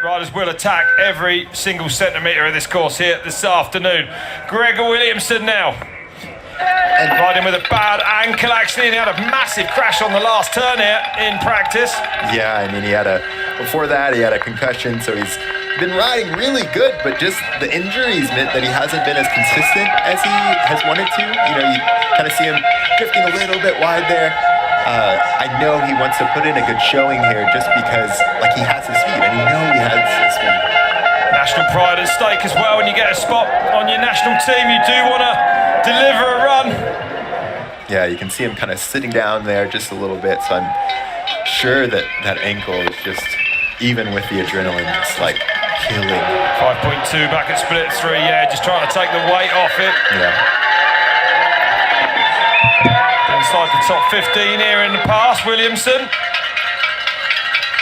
Riders will attack every single centimetre of this course here this afternoon. Gregor Williamson now. And riding with a bad ankle, actually, and he had a massive crash on the last turn here in practice. Yeah, I mean, before that, he had a concussion, so he's been riding really good, but just the injuries meant that he hasn't been as consistent as he has wanted to. You know, you kind of see him drifting a little bit wide there. I know he wants to put in a good showing here just because, like, he has the speed, and you know he has the speed. National pride at stake as well. When you get a spot on your national team, you do want to deliver a run. Yeah, you can see him kind of sitting down there just a little bit, so I'm sure that that ankle is just, even with the adrenaline, just like killing. 5.2 back at split 3, yeah, just trying to take the weight off it. Yeah. Inside the top 15 here in the past, Williamson.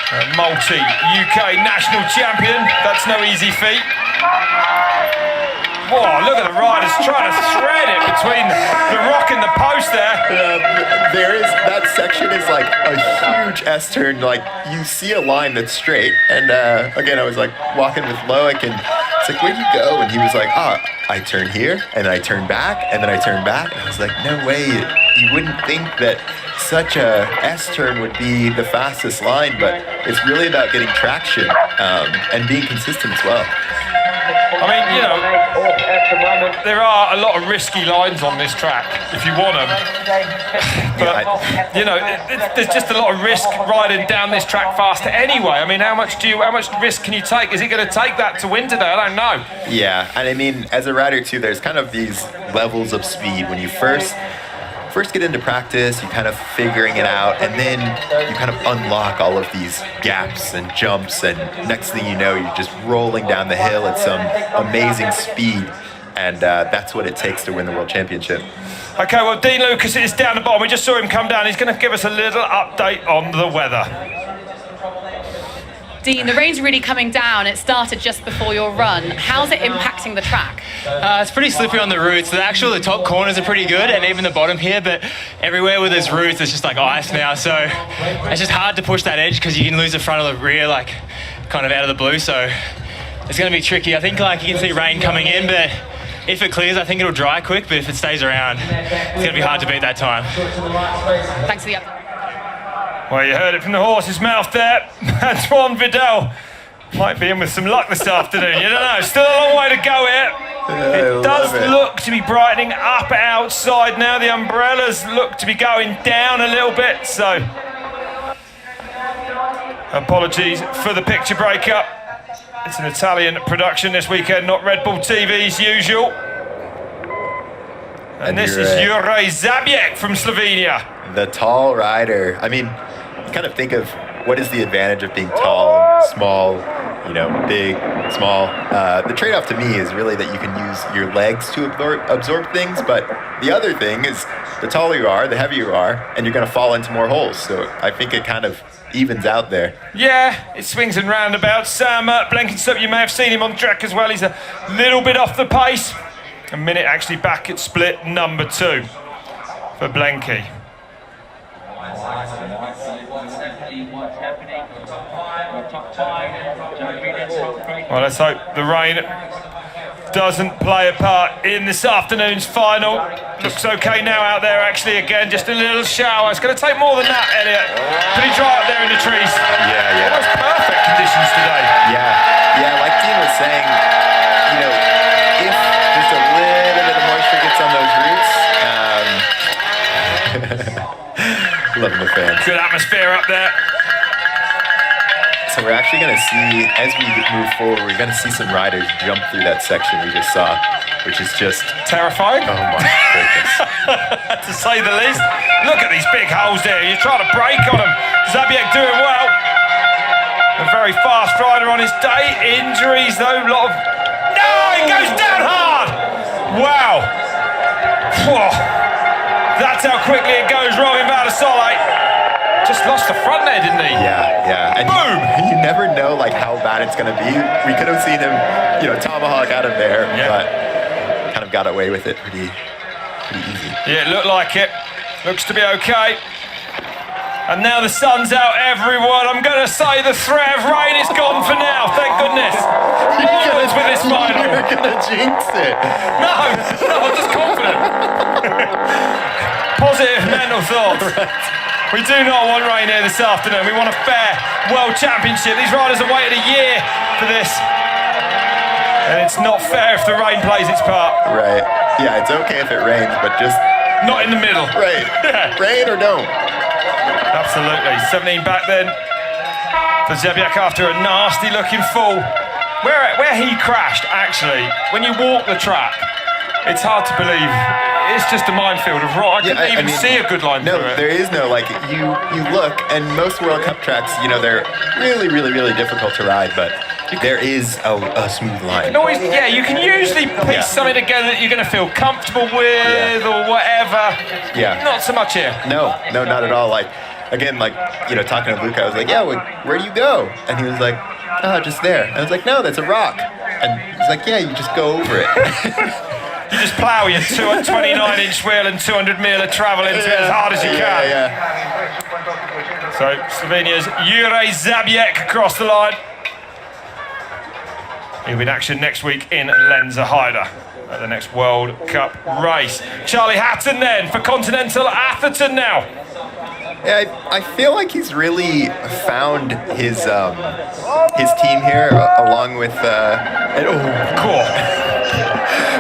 A multi-UK national champion, that's no easy feat. Whoa, look at the riders trying to thread it between the rock and the post there. That section is like a huge S-turn, like you see a line that's straight. And again, I was like walking with Loic and it's like, where'd you go? And he was like, I turn here and I turn back and then I turn back. And I was like, no way, you wouldn't think that such a S-turn would be the fastest line, but it's really about getting traction and being consistent as well. I mean, you know, there are a lot of risky lines on this track if you want them. But, you know, there's just a lot of risk riding down this track faster anyway. I mean, how much risk can you take? Is he going to take that to win today? I don't know. Yeah, and I mean, as a rider too, there's kind of these levels of speed. When you first get into practice, you kind of figuring it out, and then you kind of unlock all of these gaps and jumps, and next thing you know, you're just rolling down the hill at some amazing speed, and that's what it takes to win the World Championship. Okay, well, Dean Lucas is down the bottom. We just saw him come down. He's going to give us a little update on the weather. Dean, the rain's really coming down. It started just before your run. How's it impacting the track? It's pretty slippery on the roots. The top corners are pretty good, and even the bottom here, but everywhere with those roots, it's just like ice now, so it's just hard to push that edge because you can lose the front or the rear, like, kind of out of the blue, so it's going to be tricky. I think, like, you can see rain coming in, but if it clears, I think it'll dry quick, but if it stays around, it's going to be hard to beat that time. Thanks for the update. Well, you heard it from the horse's mouth there. Antoine Vidal might be in with some luck this afternoon. You don't know. Still a long way to go here. It does look to be brightening up outside now. The umbrellas look to be going down a little bit. So, apologies for the picture breakup. It's an Italian production this weekend, not Red Bull TV's usual. And this is Juraj Zabiek from Slovenia. The tall rider. I mean, kind of think of what is the advantage of being tall, small, you know, big, small. The trade-off to me is really that you can use your legs to absorb things, but the other thing is the taller you are, the heavier you are, and you're going to fall into more holes. So I think it kind of evens out there. Yeah, it swings and roundabouts. Sam Blenkinsop, you may have seen him on track as well. He's a little bit off the pace. A minute actually back at split number 2 for Blenky. Well, let's hope the rain doesn't play a part in this afternoon's final. Looks okay now out there, actually, again, just a little shower. It's going to take more than that, Elliot. Pretty dry up there in the trees. Yeah. Almost perfect conditions today. Yeah, like Dean was saying, you know, if just a little bit of moisture gets on those roots, loving the fans. Good atmosphere up there. So we're actually going to see, as we move forward, we're going to see some riders jump through that section we just saw, which is just terrifying. Oh my goodness. To say the least. Look at these big holes there. You're trying to break on them. Zabiek doing well. A very fast rider on his day. Injuries though, a lot of... No, he goes down hard. Wow. Whoa. That's how quickly it goes, Robin Valdersole. Just lost the front there, didn't he? Yeah. And boom! You never know like how bad it's going to be. We could have seen him, you know, tomahawk out of there, but kind of got away with it pretty easy. Yeah, it looked like it. Looks to be okay. And now the sun's out, everyone. I'm going to say the threat of rain is gone for now. Thank this final. You're gonna jinx it. No, I'm just confident. Positive mental thoughts. We do not want rain here this afternoon. We want a fair World Championship. These riders have waited a year for this. And it's not fair if the rain plays its part. Right. Yeah, it's okay if it rains, but just... Not in the middle. Right. Yeah. Rain or don't. Absolutely. 17 back then for Zabiak after a nasty looking fall. Where he crashed, actually, when you walk the track, it's hard to believe. It's just a minefield of rock. I couldn't even see a good line no, through it. there is no, like, you look, and most World Cup tracks, you know, they're really, really, really difficult to ride, but there is a smooth line. You can usually piece something together that you're going to feel comfortable with or whatever. Yeah. Not so much here. No, not at all. Like, again, like, you know, talking to Luke, I was like, yeah, where do you go? And he was like, oh, just there. And I was like, no, that's a rock. And he's like, yeah, you just go over it. You just plough your 29-inch wheel and 200 mil of travel into it as hard as you can. Yeah. So Slovenia's Jure Zabiek across the line. He'll be in action next week in Lenzerheide at the next World Cup race. Charlie Hatton then for Continental Atherton now. Yeah, I feel like he's really found his team here, along with Cool.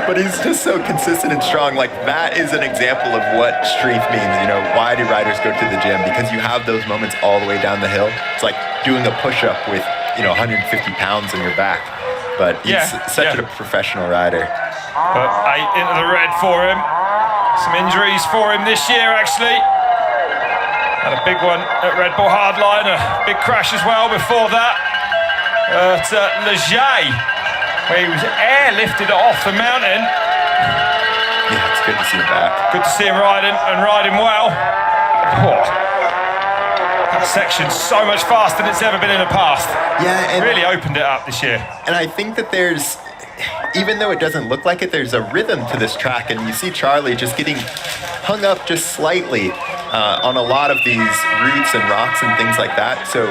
But he's just so consistent and strong. Like, that is an example of what strength means. You know, why do riders go to the gym? Because you have those moments all the way down the hill. It's like doing a push-up with, 150 pounds on your back. But he's such a professional rider. But 8 into the red for him. Some injuries for him this year, actually. Had a big one at Red Bull Hardline, a big crash as well before that at Leger, where he was airlifted off the mountain. Yeah, it's good to see him back. Good to see him riding well. That section's so much faster than it's ever been in the past. Yeah, and really opened it up this year. And I think that there's, even though it doesn't look like it, there's a rhythm to this track, and you see Charlie just getting hung up just slightly on a lot of these roots and rocks and things like that. So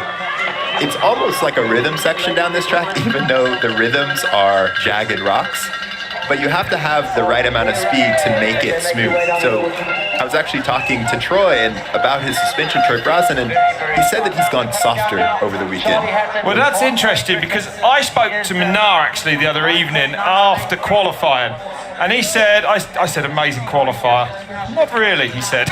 it's almost like a rhythm section down this track, even though the rhythms are jagged rocks. But you have to have the right amount of speed to make it smooth. So I was actually talking to Troy about his suspension, Troy Brosnan, and he said that he's gone softer over the weekend. Well, that's interesting, because I spoke to Minar actually the other evening after qualifying, and he said, I said, amazing qualifier. Not really, he said.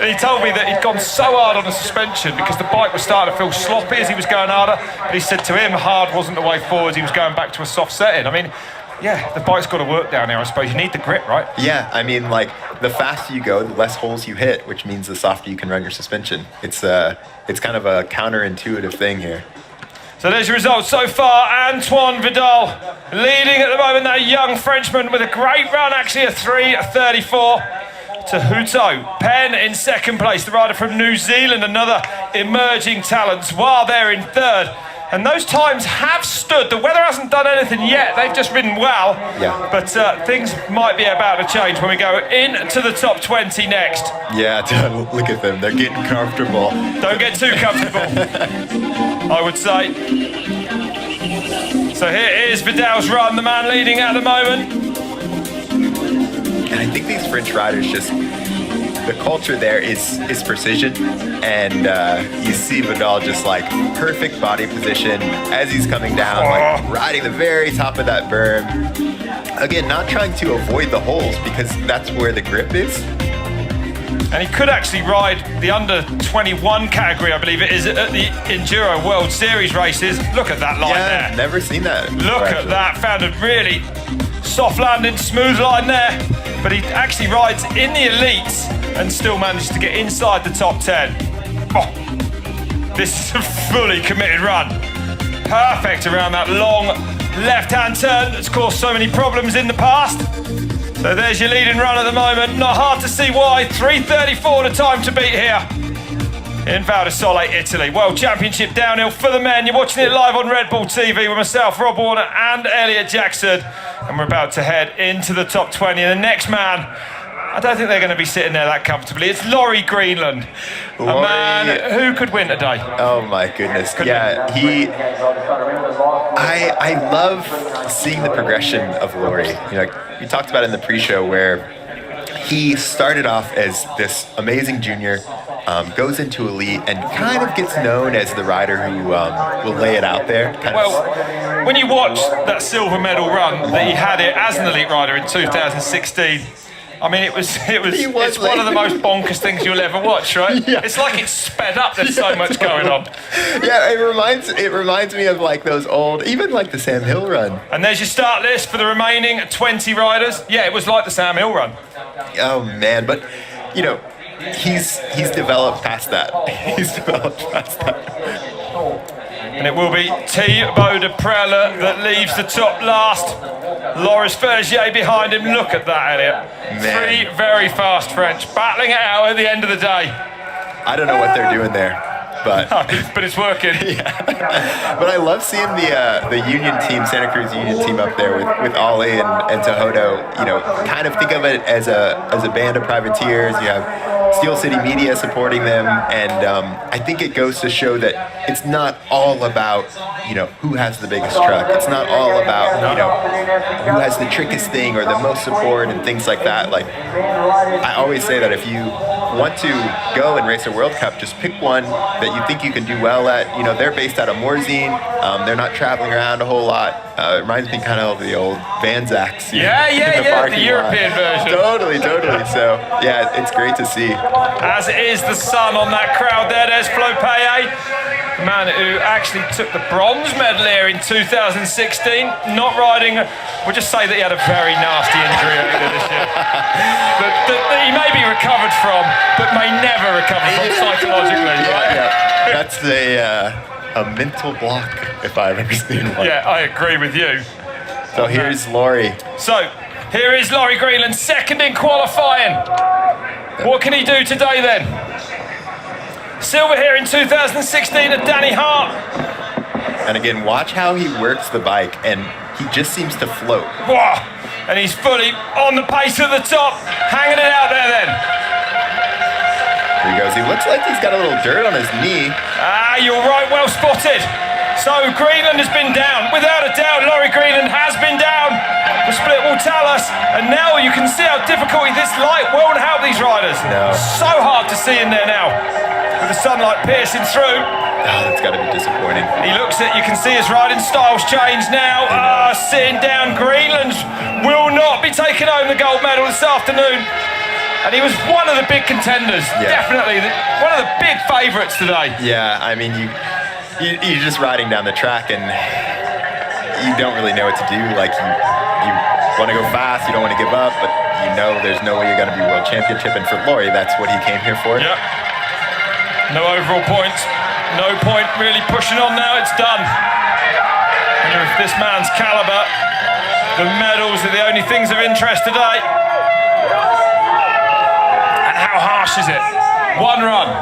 And he told me that he'd gone so hard on the suspension because the bike was starting to feel sloppy as he was going harder. But he said to him, hard wasn't the way forward, he was going back to a soft setting. I mean, yeah, the bike's got to work down there, I suppose. You need the grip, right? Yeah, I mean, like, the faster you go, the less holes you hit, which means the softer you can run your suspension. It's kind of a counterintuitive thing here. So there's your results so far. Antoine Vidal leading at the moment, that young Frenchman with a great run, actually, a 3:34 to Hutto. Penn in second place, the rider from New Zealand, another emerging talent, while they're in third. And those times have stood. The weather hasn't done anything yet. They've just ridden well. Yeah. But things might be about to change when we go into the top 20 next. Yeah, look at them. They're getting comfortable. Don't get too comfortable, I would say. So here is Vidal's run, the man leading at the moment. And I think these French riders just, the culture there is precision, and you see Vidal just like perfect body position as he's coming down, like riding the very top of that berm. Again, not trying to avoid the holes because that's where the grip is. And he could actually ride the under 21 category, I believe it is, at the Enduro World Series races. Look at that line there. Never seen that. Look at that, found a really soft landing, smooth line there. But he actually rides in the elites and still manages to get inside the top 10. Oh, this is a fully committed run. Perfect around that long left-hand turn that's caused so many problems in the past. So there's your leading run at the moment. Not hard to see why. 3:34 the time to beat here in Val di Sole, Italy. World Championship downhill for the men. You're watching it live on Red Bull TV with myself, Rob Warner, and Elliot Jackson. And we're about to head into the top 20. And the next man I don't think they're going to be sitting there that comfortably. It's Laurie Greenland, a man who could win today. Oh my goodness. Yeah, I love seeing the progression of Laurie. You know, we talked about it in the pre-show where he started off as this amazing junior, goes into elite, and kind of gets known as the rider who will lay it out there. Well, when you watch that silver medal run that he had it as an elite rider in 2016, I mean, it's one of the most bonkers things you'll ever watch, right? Yeah. It's like it's sped up. There's so much going on. Yeah, it reminds me of like those old, even like the Sam Hill run. And there's your start list for the remaining 20 riders. Yeah, it was like the Sam Hill run. Oh man, but you know, he's developed past that. He's developed past that. And it will be Thibaut de Prelle that leaves the top last. Loris Fergier behind him. Look at that, Elliot. Man. 3 very fast French battling it out at the end of the day. I don't know what they're doing there, but But it's working. yeah. But I love seeing the Union team, Santa Cruz Union team up there with Ollie and Tejodo. You know, kind of think of it as a band of privateers. You have Steel City Media supporting them, and I think it goes to show that it's not all about, you know, who has the biggest truck. It's not all about, you know, who has the trickiest thing or the most support and things like that. Like, I always say that if you want to go and race a World Cup, just pick one that you think you can do well at. You know, they're based out of Morzine. They're not traveling around a whole lot. It reminds me kind of the old Van Zacks. The European version. Totally. So, yeah, it's great to see. As is the sun on that crowd there. There's Flo Paye, the man who actually took the bronze medal here in 2016. Not riding, we'll just say that he had a very nasty injury earlier this year. that he may be recovered from, but may never recover from psychologically, right? Yeah. That's a mental block, if I've ever seen one. Yeah, I agree with you. So here's Laurie. So, here is Laurie Greenland, second in qualifying. What can he do today then? Silver here in 2016 at Danny Hart. And again, watch how he works the bike, and he just seems to float. Whoa. And he's fully on the pace at the top, hanging it out there then. Here he goes. He looks like he's got a little dirt on his knee. Ah, you're right, well spotted. So Greenland has been down. Without a doubt, Laurie Greenland has been down. The split will tell us. And now you can see how difficult this light won't help these riders. No. So hard to see in there now. With the sunlight piercing through. Oh, that's got to be disappointing. He looks at, you can see his riding styles change now. Sitting down, Greenland will not be taking home the gold medal this afternoon. And he was one of the big contenders, definitely one of the big favourites today. Yeah, I mean, you're just riding down the track and you don't really know what to do. Like, you want to go fast, you don't want to give up, but you know there's no way you're going to be world championship. And for Laurie, that's what he came here for. Yep. No overall points. No point really pushing on now. It's done. And with this man's calibre, the medals are the only things of interest today. And how harsh is it? One run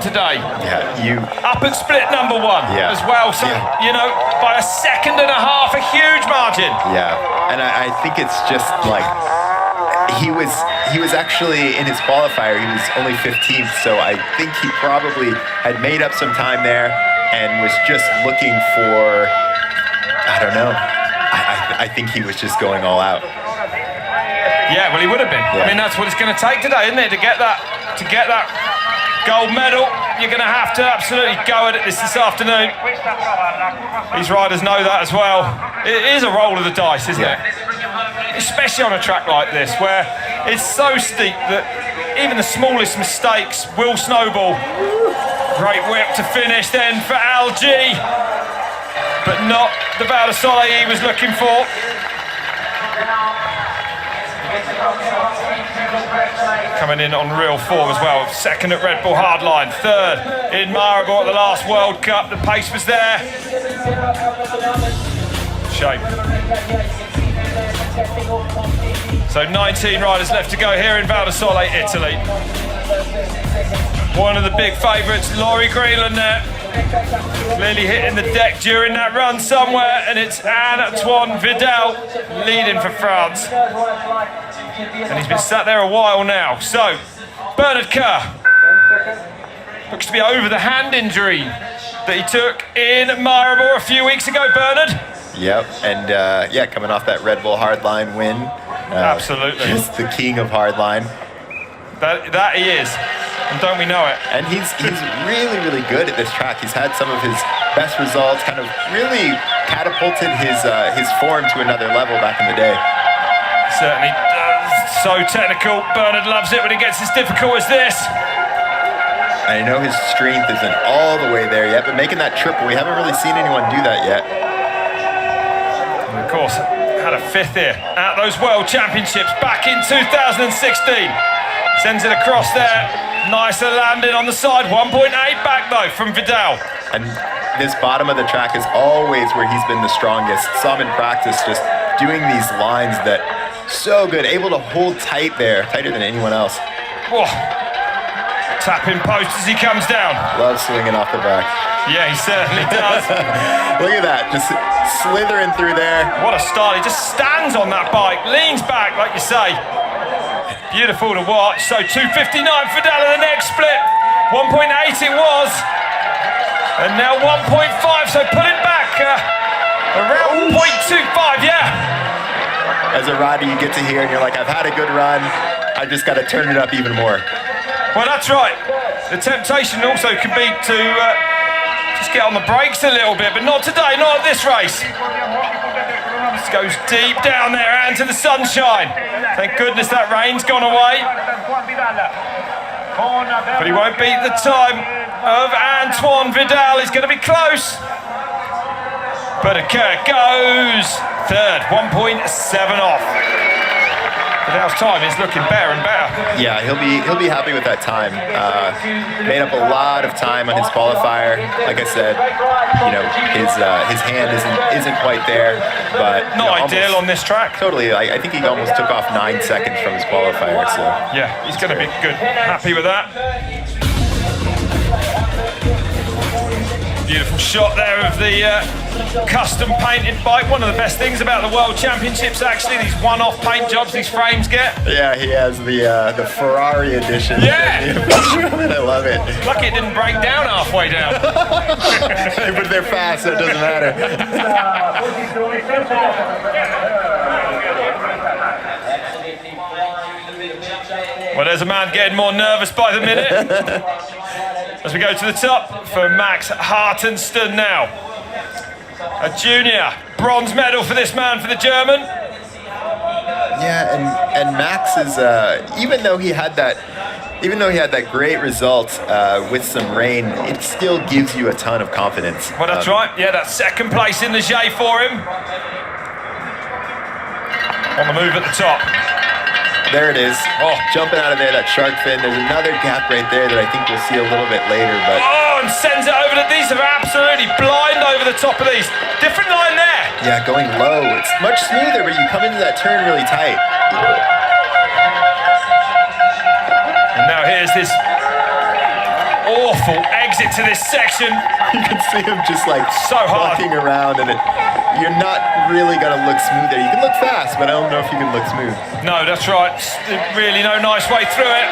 today. Yeah, up at split number 1 as well. So, you know, by a second and a half, a huge margin. Yeah, and I think it's just like, he was actually in his qualifier, he was only 15th, so I think he probably had made up some time there and was just looking for, I don't know, I think he was just going all out. Yeah, well, he would have been. Yeah. I mean, that's what it's going to take today, isn't it? To get that gold medal, you're going to have to absolutely go at it this afternoon. These riders know that as well. It is a roll of the dice, isn't it? Especially on a track like this, where it's so steep that even the smallest mistakes will snowball. Great whip to finish then for Al G, but not the Val de Soleil he was looking for. Coming in on real form as well. Second at Red Bull Hardline, third in Maribor at the last World Cup. The pace was there. Shame. So 19 riders left to go here in Val di Sole, Italy. One of the big favourites, Laurie Greenland there. Clearly hitting the deck during that run somewhere, and it's Antoine Vidal leading for France. And he's been sat there a while now. So, Bernard Kerr looks to be over the hand injury that he took in Maribor a few weeks ago, Bernard. Yep, and yeah, coming off that Red Bull Hardline win. Absolutely. Just the king of Hardline. That he is, and don't we know it? And he's really, really good at this track. He's had some of his best results, kind of really catapulted his form to another level back in the day. Certainly does. So technical. Bernard loves it when it gets as difficult as this. I know his strength isn't all the way there yet, but making that triple, we haven't really seen anyone do that yet. And of course, had a fifth here at those World Championships back in 2016. Sends it across there. Nicer landing on the side. 1.8 back though from Vidal. And this bottom of the track is always where he's been the strongest. Saw him in practice just doing these lines that so good. Able to hold tight there, tighter than anyone else. Whoa. Tapping post as he comes down. Loves swinging off the back. Yeah, he certainly does. Look at that, just slithering through there. What a style. He just stands on that bike, leans back like you say. Beautiful to watch. So 2:59 for Vidal in the next split. 1.8 it was. And now 1.5, so pull it back around 0.25, yeah. As a rider, you get to here and you're like, I've had a good run. I just got to turn it up even more. Well, that's right. The temptation also can be to just get on the brakes a little bit, but not today, not at this race. This goes deep down there and to the sunshine. Thank goodness that rain's gone away. But he won't beat the time of Antoine Vidal. He's going to be close. But Kerr goes third, 1.7 off. Vidal's time is looking better and better. Yeah, he'll be happy with that time. Made up a lot of time on his qualifier. Like I said, you know, his hand isn't quite there, but not ideal on this track. Totally, I think he almost took off 9 seconds from his qualifier. So yeah, he's going to be good. Happy with that. Beautiful shot there of the custom painted bike. One of the best things about the World Championships, actually, these one-off paint jobs these frames get. Yeah, he has the Ferrari edition. Yeah! I love it. Lucky it didn't break down halfway down. But they're fast, so it doesn't matter. Well, there's a man getting more nervous by the minute. As we go to the top for Max Hartenstein now. A junior bronze medal for this man, for the German. Yeah, and Max is even though he had that great result with some rain, it still gives you a ton of confidence. Well, that's right. Yeah, that's second place in the J for him. On the move at the top. There it is. Oh. Jumping out of there, that shark fin. There's another gap right there that I think we'll see a little bit later. But and sends it over. These are absolutely blind over the top of these. Different line there. Yeah, going low. It's much smoother, but you come into that turn really tight. And now here's this awful exit to this section. You can see him just like so hard walking around, and you're not really gonna look smooth there. You can look fast, but I don't know if you can look smooth. No, that's right. Really no nice way through it.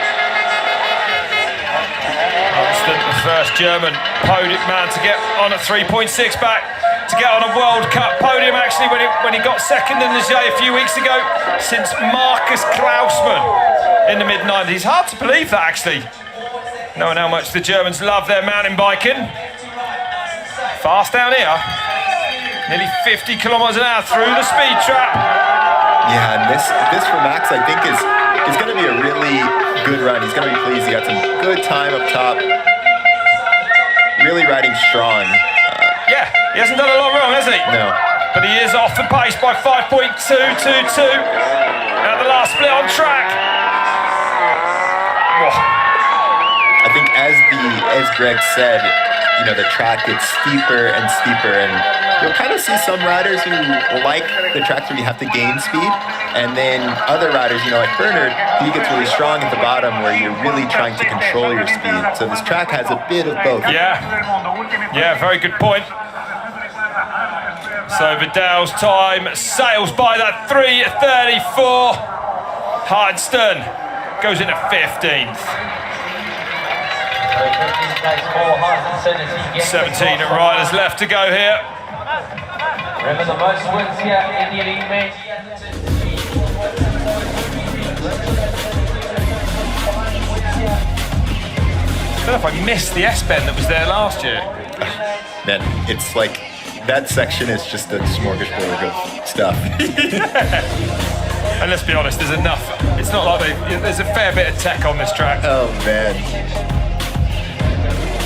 The first German podium man to get on a 3.6 back, to get on a World Cup podium actually when he got second in the J a few weeks ago, since Marcus Klausmann in the mid-90s. Hard to believe that actually, knowing how much the Germans love their mountain biking. Fast down here, nearly 50 kilometers an hour through the speed trap. Yeah, and this for Max I think is going to be a really good run. He's going to be pleased. He got some good time up top. Really riding strong. Yeah, he hasn't done a lot wrong, has he? No. But he is off the pace by 5.222 at the last split on track. Whoa. I think as Greg said, you know, the track gets steeper and steeper, and you'll kind of see some riders who like the tracks where you have to gain speed, and then other riders, you know, like Bernard, he gets really strong at the bottom where you're really trying to control your speed. So this track has a bit of both. Yeah, very good point. So Vidal's time sails by that 3:34. Hardston goes into 15th. 17 riders left to go here. Remember the most wins here in the event. I don't know if I missed the S-bend that was there last year. Man, it's like that section is just a smorgasbord of stuff. And let's be honest, there's enough. It's not like there's a fair bit of tech on this track. Oh man.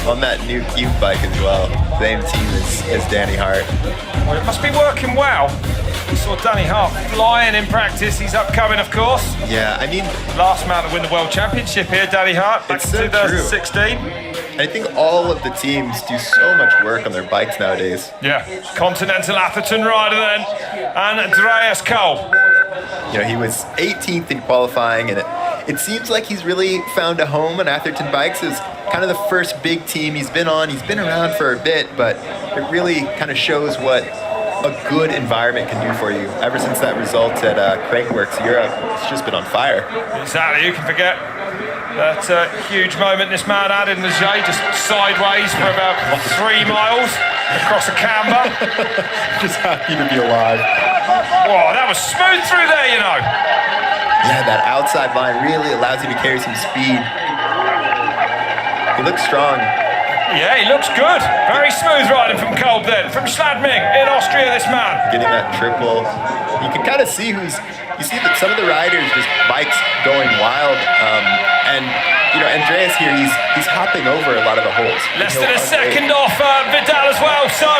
On that new bike as well. Same team as Danny Hart. Well, it must be working well. We saw Danny Hart flying in practice. He's upcoming, of course. Yeah, I mean, Last man to win the World Championship here, Danny Hart, back It's in so 2016. I think all of the teams do so much work on their bikes nowadays. Yeah, Continental Atherton rider then, and Andreas Cole. You know, he was 18th in qualifying, and it seems like he's really found a home on Atherton Bikes. It's kind of the first big team he's been on. He's been around for a bit, but it really kind of shows what a good environment can do for you. Ever since that result at Crankworks Europe, it's just been on fire. Exactly, you can forget that huge moment this man had in the J, just sideways for about 3 miles across a camber. Just happy to be alive. Whoa, that was smooth through there, you know. Yeah, that outside line really allows you to carry some speed. He looks strong. Yeah, he looks good. Very smooth riding from Kolb then. From Schladming in Austria, this man. Getting that triple. You can kind of see you see that some of the riders just bikes going wild. And, you know, Andreas here, he's hopping over a lot of the holes. Less than a second off Vidal as well, so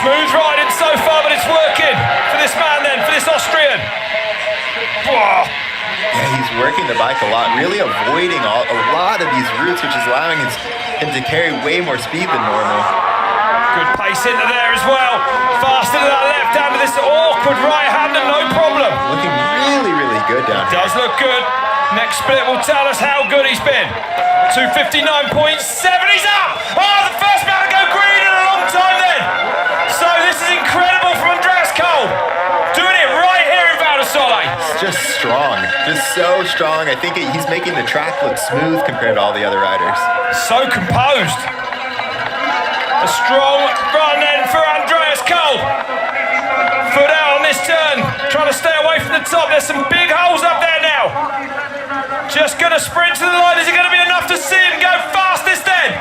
smooth riding so far, but it's working for this man then, for this Austrian. Whoa. Yeah, he's working the bike a lot, really avoiding a lot of these routes, which is allowing him to carry way more speed than normal. Good pace into there as well. Faster to that left hand of this awkward right hander, no problem. Looking really, really good down here. Does look good. Next split will tell us how good he's been. 259.7, he's up! Oh, the first man to go green in a long time then. So this is incredible from Andreas Cole. Doing it right here in Val di Sole. Just strong, just so strong. I think he's making the track look smooth compared to all the other riders. So composed. A strong run then for Andreas Cole. Foot out on this turn, trying to stay away from the top. There's some big holes up there now. Just gonna sprint to the line. Is it gonna be enough to see him go fastest then?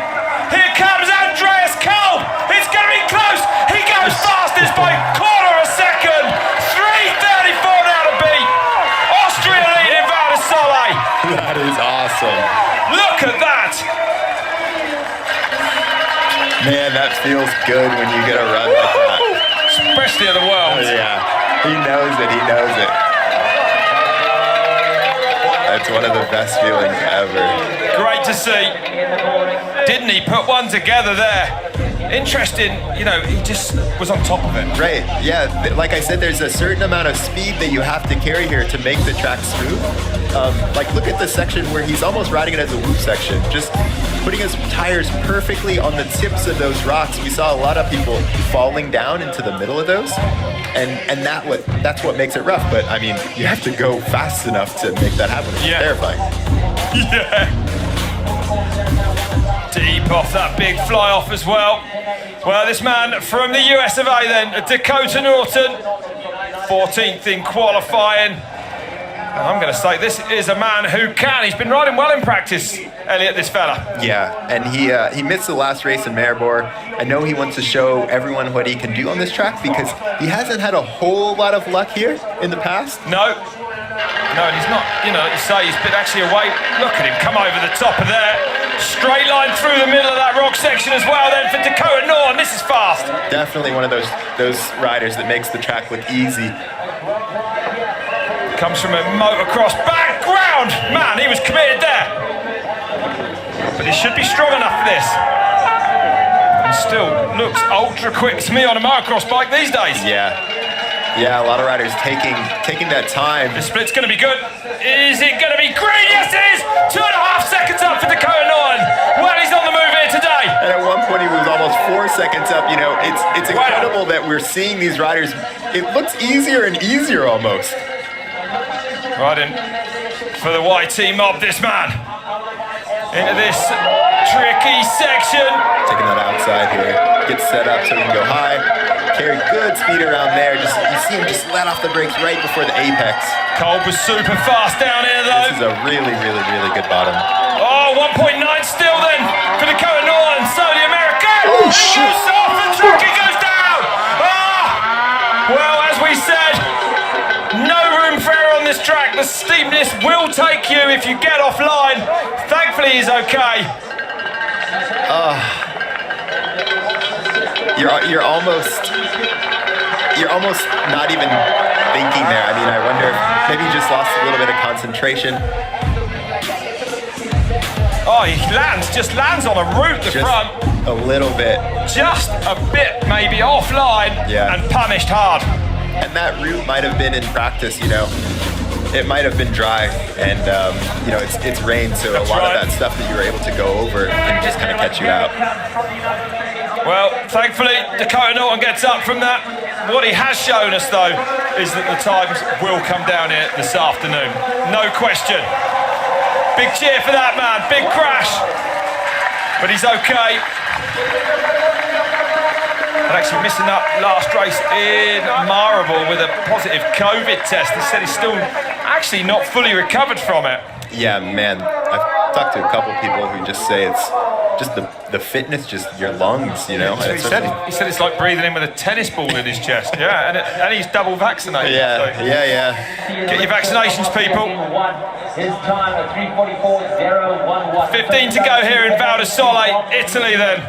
Here comes Andreas Cole. It's gonna be close. He goes fastest by quarter of a second. 3:34 now to beat. Austria leading Val di Sole. That is awesome. Look at that. Man, that feels good when you get a run like that. Especially of the world. Yeah, he knows it, he knows it. That's one of the best feelings ever. Great to see. Didn't he put one together there? Interesting, you know, he just was on top of it. Right, yeah, like I said, there's a certain amount of speed that you have to carry here to make the track smooth. Like, look at the section where he's almost riding it as a whoop section, just putting his tires perfectly on the tips of those rocks. We saw a lot of people falling down into the middle of those, and that's what makes it rough. But I mean, you have to go fast enough to make that happen. It's terrifying. Yeah. Deep off that big fly off as well. Well, this man from the US of A then, Dakota Norton, 14th in qualifying. And I'm going to say this is a man who can. He's been riding well in practice, Elliot, this fella. Yeah, and he missed the last race in Maribor. I know he wants to show everyone what he can do on this track because he hasn't had a whole lot of luck here in the past. No, and he's not, you know, like you say, he's been actually away. Look at him come over the top of there. Straight line through the middle of that rock section as well then for Dakota Norton. This is fast. Definitely one of those riders that makes the track look easy. Comes from a motocross background. Man, he was committed there. But he should be strong enough for this. And still looks ultra quick to me on a motocross bike these days. Yeah, a lot of riders taking that time. The split's going to be good. Is it going to be green? Yes, it is. 2.5 seconds up for Dakota Norton. Well, he's on the move here today. And at one point, he was almost 4 seconds up. You know, it's incredible that we're seeing these riders. It looks easier and easier almost. Riding for the YT mob, this man. Into this tricky section. Taking that outside here. Gets set up so he can go high. Carry good speed around there. Just you see him just let off the brakes right before the apex. Kolb was super fast down here though. This is a really, really, really good bottom. Oh, 1.9 still then for Dakota Norton. So the American. Oh, shit. Off the track, he goes down. Well, as we said, no room for error on this track. The steepness will take you if you get offline. Thankfully, he's okay. You're almost not even thinking there. I mean, I wonder if maybe he just lost a little bit of concentration. Oh, he just lands on a root the Just front. a little bit. Just a bit maybe offline and punished hard. And that route might have been in practice, you know. It might have been dry, and you know, it's rain, so a lot of that stuff that you were able to go over can just kind of catch you out. Well, thankfully, Dakota Norton gets up from that. What he has shown us, though, is that the times will come down here this afternoon. No question. Big cheer for that man. Big crash. But he's okay. And actually missing that last race in Marable with a positive COVID test. He said he's still actually not fully recovered from it. Yeah, man. I've talked to a couple people who just say it's just the fitness, just your lungs, you know. He said it's like breathing in with a tennis ball in his chest. Yeah, and he's double vaccinated. Yeah, so. yeah. Get your vaccinations, people. His time at 3:44.011. 15 to go here in Val di Sole, Italy then.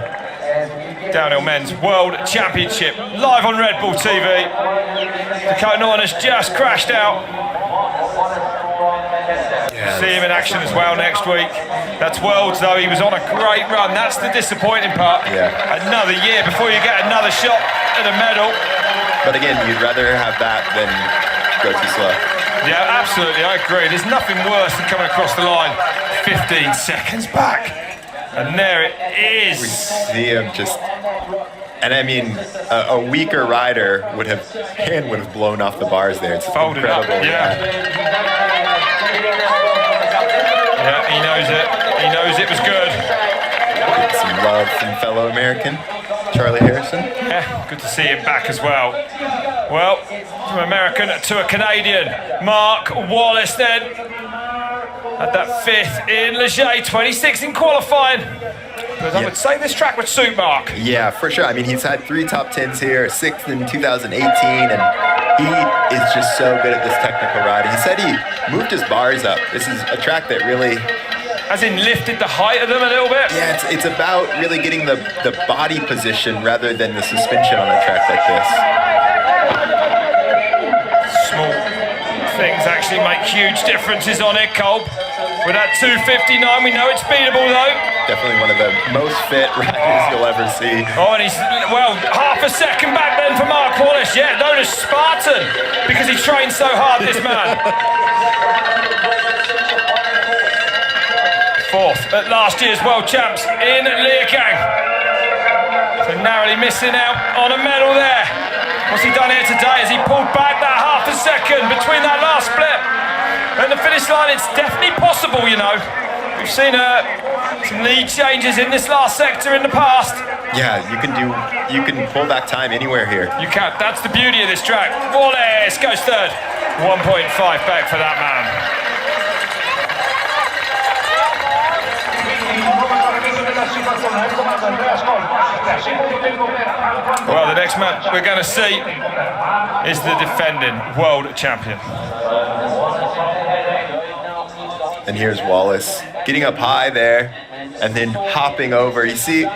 Downhill Men's World Championship, live on Red Bull TV. Dakota Norton has just crashed out. See him in action as well next week. That's Worlds though, he was on a great run. That's the disappointing part. Yeah. Another year before you get another shot at a medal. But again, you'd rather have that than go too slow. Yeah, absolutely, I agree. There's nothing worse than coming across the line 15 seconds back. And there it is. We see him just, and I mean, a weaker rider would have blown off the bars there. It's folded incredible. Up, yeah, he knows it. He knows it was good. Get some love from fellow American Charlie Harrison. Yeah, good to see him back as well. Well, from American to a Canadian, Mark Wallace then. Had that fifth in Leger, 26 in qualifying. But I would say this track would suit Mark. Yeah, for sure. I mean, he's had 3 top 10s here, 6th in 2018, and he is just so good at this technical riding. He said he moved his bars up. This is a track that really... As in lifted the height of them a little bit? Yeah, it's about really getting the body position rather than the suspension on a track like this. Small things actually make huge differences on it, Kolb. With that 259, we know it's beatable though. Definitely one of the most fit riders you'll ever see. Oh, and he's, well, half a second back then for Mark Wallace. Yeah, known as Spartan, because he trained so hard, this man. Fourth at last year's World Champs in Leergang. So narrowly missing out on a medal there. What's he done here today? Has he pulled back that half a second between that last split and the finish line? It's definitely possible, you know. We've seen some lead changes in this last sector in the past. Yeah, you can pull back time anywhere here. You can. That's the beauty of this track. Wallace goes third. 1.5 back for that man. Well, the next man we're going to see is the defending world champion. And here's Wallace getting up high there and then hopping over. You see,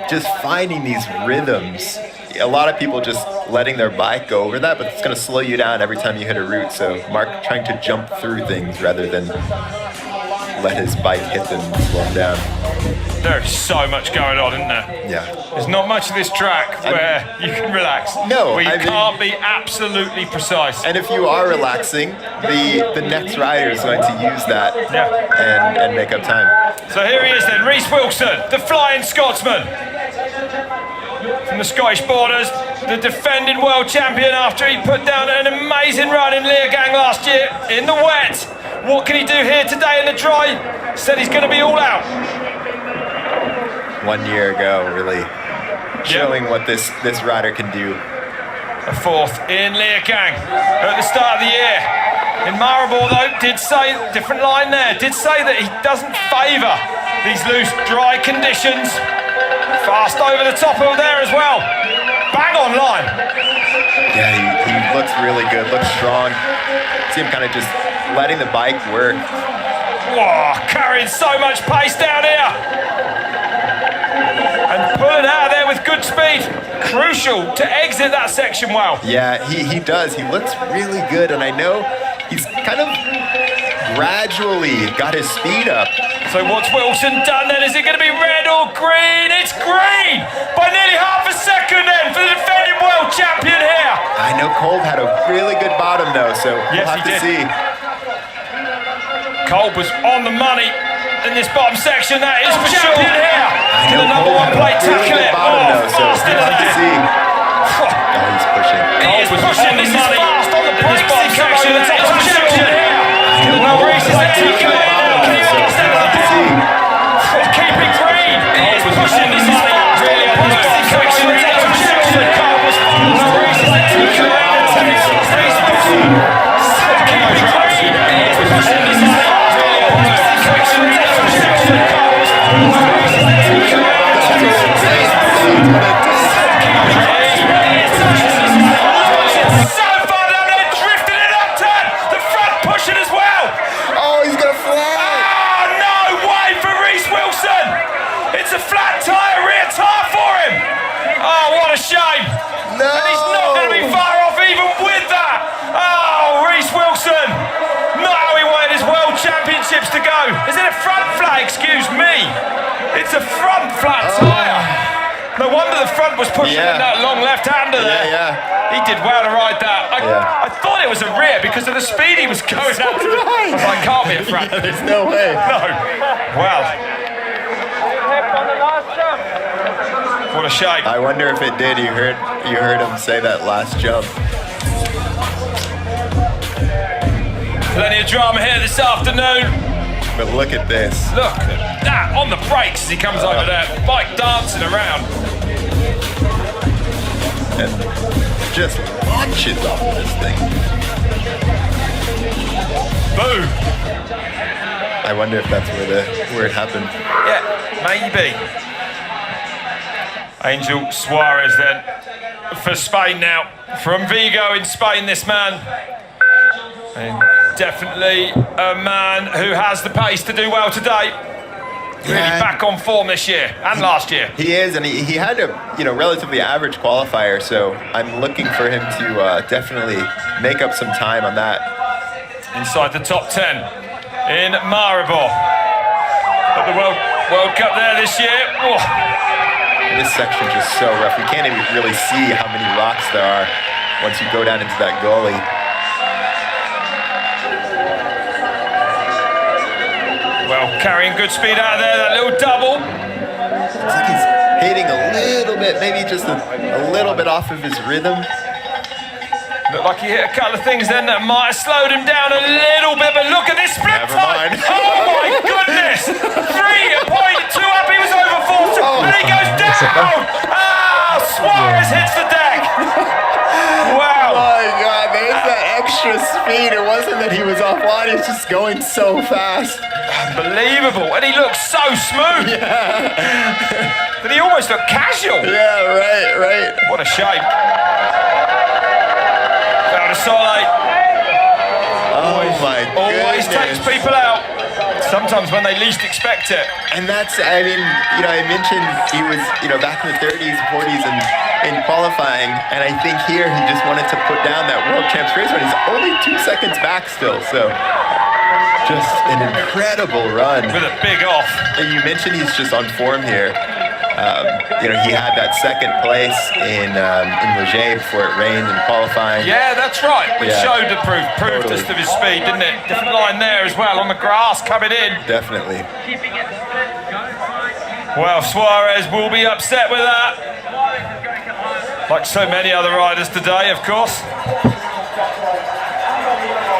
just finding these rhythms. A lot of people just letting their bike go over that, but it's going to slow you down every time you hit a route. So Mark trying to jump through things rather than let his bike hit them and slow him down. There's so much going on, isn't there? Yeah. There's not much of this track where you can relax. No, where you I mean, can't be absolutely precise. And if you are relaxing, the next rider is going to use that and make up time. So here he is then, Reece Wilson, the Flying Scotsman. From the Scottish borders, the defending world champion after he put down an amazing run in Leergang last year. in the wet. What can he do here today in the dry? Said he's going to be all out. 1 year ago, really showing what this rider can do. A fourth in Leogang at the start of the year. In Maribor, though, did say, different line there, did say that he doesn't favour these loose, dry conditions. Fast over the top of there as well. Bang on line. Yeah, he looks really good, looks strong. See him kind of just letting the bike work. Whoa, carrying so much pace down here. And pulling out of there with good speed. Crucial to exit that section well. Yeah, he does. He looks really good, and I know he's kind of gradually got his speed up. So what's Wilson done then? Is it going to be red or green? It's green by nearly half a second then for the defending world champion here. I know Kolb had a really good bottom though, so we'll have to see. Kolb was on the money in this bottom section. That is for sure. Champion here. I know the number Kolb one had plate a really tackle good it. bottom though, so Fast we'll into have to there. see. Oh, he's pushing. He is pushing. This is fast on the brakes. Bottom section. The top champion here. Well, Reese is there. Can you understand that? Keep it green. He is pushing. This is fast. Really on the bottom section. The top champion. Kolb was fast. Reese is there. Reese Wilson. Keep it green. He is pushing. This is fast. Really on the bottom section. The top champion. Kolb was fast. Reese is there. So far down there, drifting it up turn. The front pushing as well. Oh, he's gonna fly! Oh, no way for Reese Wilson. It's a flat tyre, rear tyre for him. Oh, what a shame. No! And he's not going to be far off even with that. Oh, Reese Wilson. Not how he wanted his World Championships to go. Is it a front flat? Excuse me. It's a front flat tyre. No wonder the front was pushing in that long left-hander there. Yeah. He did well to ride that. I thought it was a rear because of the speed he was going at. I was like, can't be a front. Yeah, there's no way. No. Well. What a shame. I wonder if it did. You heard him say that last jump. Plenty of drama here this afternoon. But look at this. Look at that on the brakes as he comes over there. Bike dancing around. And just launches off of this thing. Boom. I wonder if that's where it happened. Yeah, maybe. Angel Suarez then for Spain now. From Vigo in Spain, this man. And definitely a man who has the pace to do well today. Really back on form this year and last year. He is, and he had a relatively average qualifier, so I'm looking for him to definitely make up some time on that. Inside the top 10 in Maribor. At the World Cup there this year. Oh. This section's just so rough. We can't even really see how many rocks there are once you go down into that gully. Well, carrying good speed out of there, that little double. Looks like he's hitting a little bit, maybe just a little bit off of his rhythm. Looked like he hit a couple of things then that might have slowed him down a little bit, but look at this split Never time. mind. Oh my goodness! 3.2 up, he was over 4, and he goes down! Ah, Suarez hits the deck! Wow! Oh my God, there's that extra speed. It wasn't that he was offline, he's just going so fast. Unbelievable, and he looks so smooth. Yeah. But he almost looked casual. Yeah, right. What a shame. Solid. Oh my goodness. Always takes people out. Sometimes when they least expect it. And that's, I mean, I mentioned he was, back in the 30s, 40s in qualifying, and I think here he just wanted to put down that World Champs race when he's only 2 seconds back still, so just an incredible run. With a big off. And you mentioned he's just on form here. He had that second place in Leger before it rained in qualifying. Yeah, that's right. Which showed the proof Totally. us of his speed, didn't it? Different line there as well on the grass coming in. Definitely. Well, Suarez will be upset with that. Like so many other riders today, of course.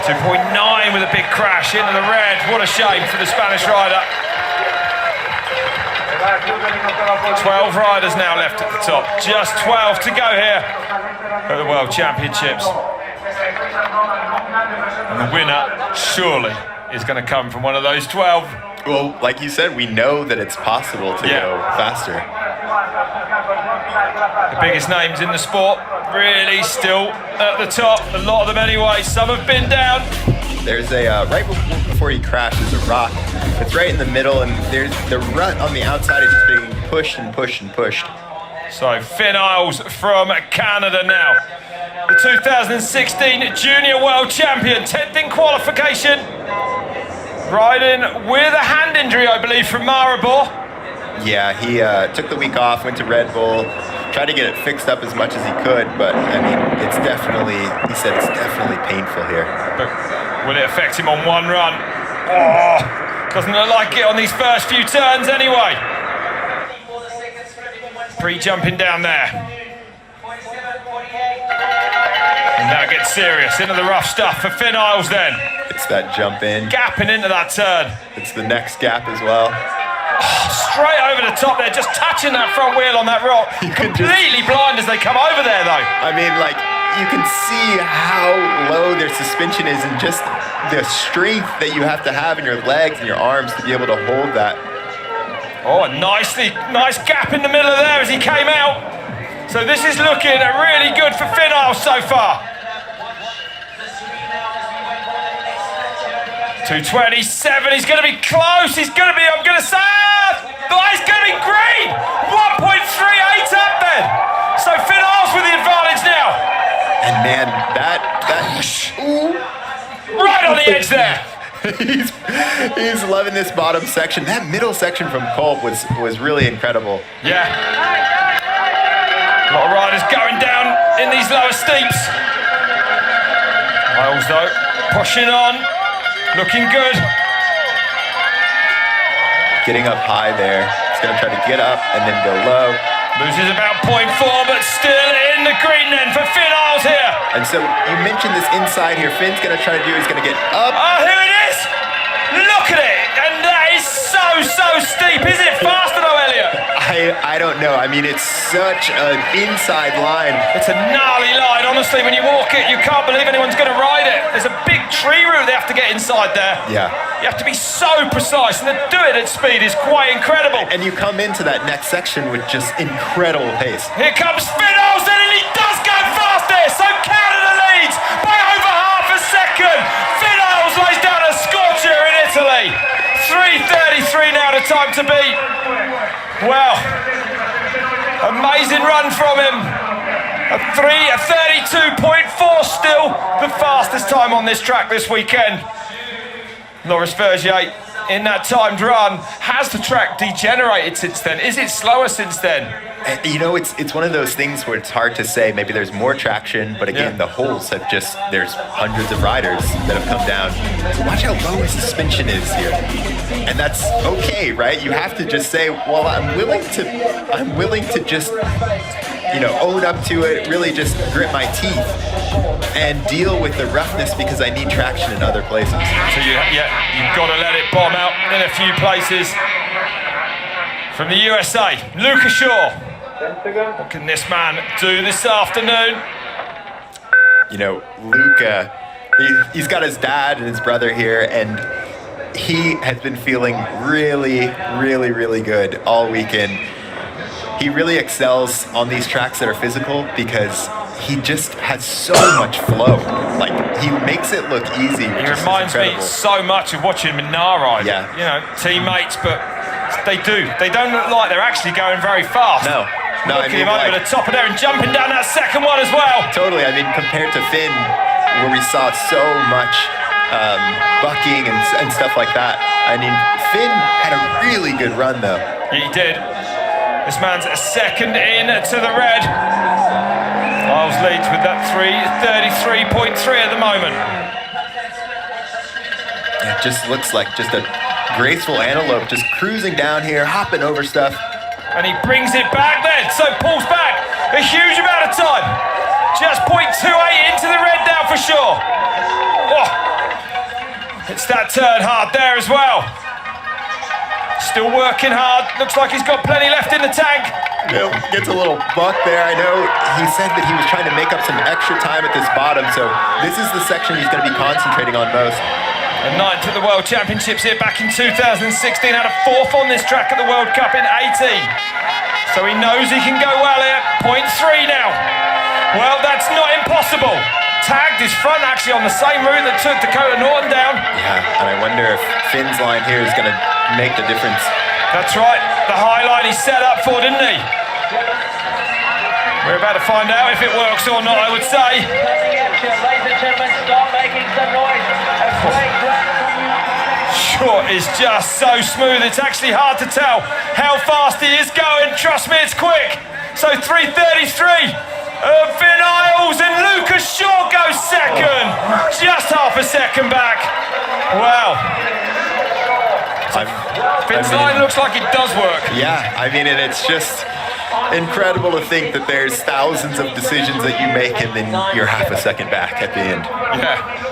2.9 with a big crash into the red. What a shame for the Spanish rider. 12 riders now left at the top. Just 12 to go here at the World Championships. And the winner surely is going to come from one of those 12. Well, like you said, we know that it's possible to go faster. The biggest names in the sport really still at the top. A lot of them anyway. Some have been down. There's a, right before he crashes, a rock. It's right in the middle, and there's the rut on the outside is just being pushed and pushed and pushed. So Finn Isles from Canada now. The 2016 Junior World Champion, 10th in qualification. Riding with a hand injury, I believe, from Maribor. Yeah, he took the week off, went to Red Bull, tried to get it fixed up as much as he could, but I mean, it's definitely, he said it's definitely painful here. But will it affect him on one run? Oh, doesn't look like it on these first few turns anyway. Pre-jumping down there. And now it gets serious, into the rough stuff for Finn Isles then. It's that jump in. Gapping into that turn. It's the next gap as well. Straight over the top there, just touching that front wheel on that rock. Completely blind as they come over there though. I mean, like, you can see how low their suspension is and just the strength that you have to have in your legs and your arms to be able to hold that. Oh, a nice gap in the middle of there as he came out. So this is looking really good for Finn Isles so far. 2:27, he's going to be close. He's going to be, I'm going to say, he's going to be green. 1.38 up then. So Finn Isles with the advantage now. And man, that ooh. Right on the edge there. he's loving this bottom section. That middle section from Kolb was really incredible. Yeah. A lot of riders going down in these lower steeps. Isles though, pushing on. Looking good. Getting up high there. He's going to try to get up and then go low. Loses about 0.4, but still in the green then for Finn Isles here. And so you mentioned this inside here. Finn's going to try to do, he's going to get up. Oh, here it is. Look at it. And that is so steep. Is it faster though, Elliot? I don't know. I mean, it's such an inside line. It's a gnarly line. Honestly, when you walk it, you can't believe anyone's going to ride it. There's a big tree root they have to get inside there. Yeah. You have to be so precise, and to do it at speed is quite incredible. And you come into that next section with just incredible pace. Here comes Finn Isles, and he does go fast there. So Canada leads by over half a second. Finn Isles lays down a scorcher in Italy. 3:33 now the time to beat. Well, amazing run from him. A 32.4 still the fastest time on this track this weekend. Loris Vergier in that timed run. Has the track degenerated since then? Is it slower since then? You know, it's one of those things where it's hard to say. Maybe there's more traction, but again, the holes have just, there's hundreds of riders that have come down. So watch how low his suspension is here. And that's okay, right? You have to just say, well, I'm willing to just, you know, own up to it, really just grit my teeth and deal with the roughness because I need traction in other places. So you've got to let it bomb out in a few places. From the USA, Luca Shaw. What can this man do this afternoon? You know, Luca, he's got his dad and his brother here, and he has been feeling really, really, really good all weekend. He really excels on these tracks that are physical because he just has so much flow. Like, he makes it look easy. He reminds me so much of watching Minnar ride. Yeah. You know, teammates, but they don't look like they're actually going very fast. No, Looking him over the top of there and jumping down that second one as well. Totally. I mean, compared to Finn, where we saw so much bucking and stuff like that. I mean, Finn had a really good run, though. He did. This man's a second in to the red. Isles leads with that 3:33.3 at the moment. It just looks like just a graceful antelope just cruising down here, hopping over stuff. And he brings it back then, so pulls back a huge amount of time. Just 0.28 into the red now for sure. Oh, pushed that turn hard there as well. Still working hard. Looks like he's got plenty left in the tank. Gets a little buck there. I know he said that he was trying to make up some extra time at this bottom, so this is the section he's going to be concentrating on most. A ninth at the World Championships here back in 2016. Had a fourth on this track at the World Cup in 18. So he knows he can go well here. 0.3 now. Well, that's not impossible. Tagged his front actually on the same route that took Dakota Norton down. Yeah, and I wonder if Finn's line here is going to make the difference. That's right, the high line he set up for, didn't he? We're about to find out if it works or not, I would say. Ladies and gentlemen, stop making some noise. A great run from you. Short is just so smooth, it's actually hard to tell how fast he is going. Trust me, it's quick. So 3:33. Finn Isles and Lucas Shaw goes second. Just half a second back. Wow. Finn's line looks like it does work. Yeah, I mean, and it's just incredible to think that there's thousands of decisions that you make and then you're half a second back at the end. Yeah.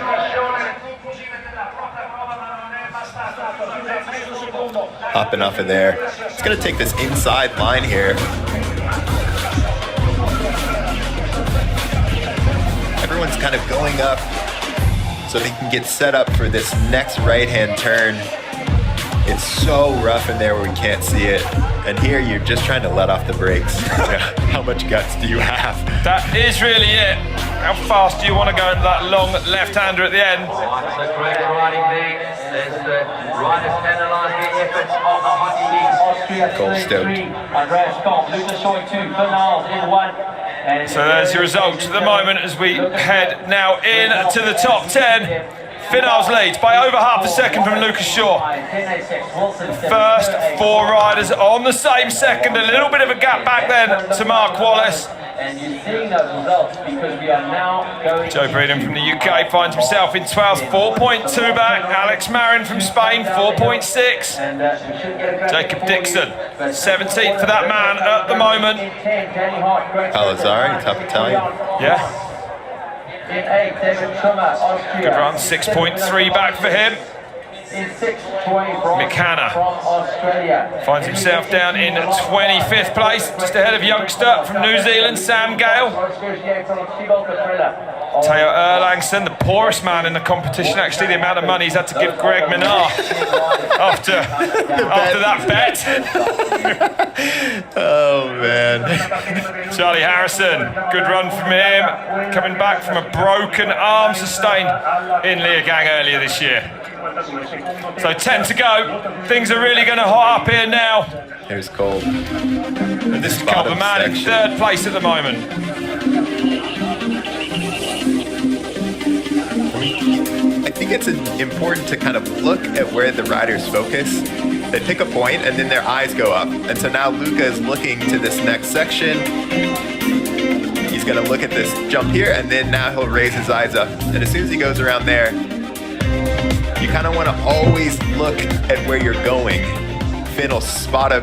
Up and off of there. It's going to take this inside line here. Everyone's kind of going up so they can get set up for this next right-hand turn. It's so rough in there where we can't see it. And here you're just trying to let off the brakes. How much guts do you have? That is really it. How fast do you want to go into that long left-hander at the end? It's a great riding there. There's the riders penalise the efforts of the Hockey League. Austria Gold 33. Andreas Kopp, Lucas Shaw 2, Finn Isles in 1. So there's your results at the moment as we head now in to the top 10. Finn Isles leads by over half a second from Lucas Shaw. First four riders on the same second, a little bit of a gap back then to Mark Wallace. And you're seeing those results because we are now going. Joe Breeden from the UK finds himself in 12th, 4.2 back. Alex Marin from Spain, 4.6. Jacob Dixon, 17th for that man at the moment. Alazari, top Italian. Yeah, In 8, David Trummer, Austria. good run, 6.3 back for him. In 6, Troy McHanna from Australia. finds himself down in 25th place, just ahead of youngster from New Zealand, Sam Gale. Teo Erlangsson, the poorest man in the competition, actually, the amount of money he's had to give Greg Minard after that bet. Oh, man. Charlie Harrison, good run from him, coming back from a broken arm sustained in Leogang earlier this year. So 10 to go. Things are really going to hot up here now. Here's Cole. And this is Cole, the man in third place at the moment. I think it's important to kind of look at where the riders focus. They pick a point and then their eyes go up. And so now Luca is looking to this next section. He's going to look at this jump here and then now he'll raise his eyes up. And as soon as he goes around there, you kind of want to always look at where you're going. Finn will spot a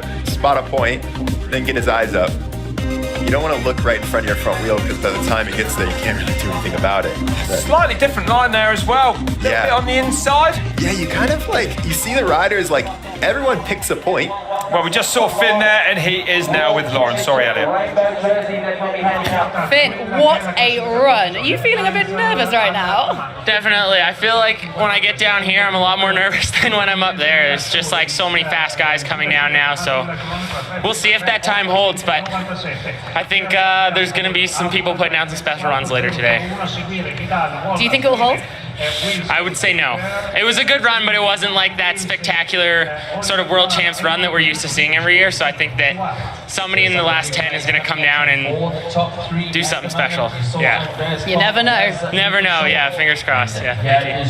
point, then get his eyes up. You don't want to look right in front of your front wheel because by the time it gets there, you can't really do anything about it. But Slightly different line there as well. A little bit on the inside. yeah, you kind of you see the riders, everyone picks a point. Well, we just saw Finn there, and he is now with Lauren. Sorry, Elliot. Finn, what a run. Are you feeling a bit nervous right now? Definitely. I feel like when I get down here, I'm a lot more nervous than when I'm up there. There's just so many fast guys coming down now, so we'll see if that time holds, but I think there's going to be some people putting out some special runs later today. Do you think it will hold? I would say no. It was a good run, but it wasn't like that spectacular sort of world champs run that we're used to seeing every year, so I think that somebody in the last 10 is going to come down and do something special. Yeah. You never know. Never know. Yeah, fingers crossed. Yeah.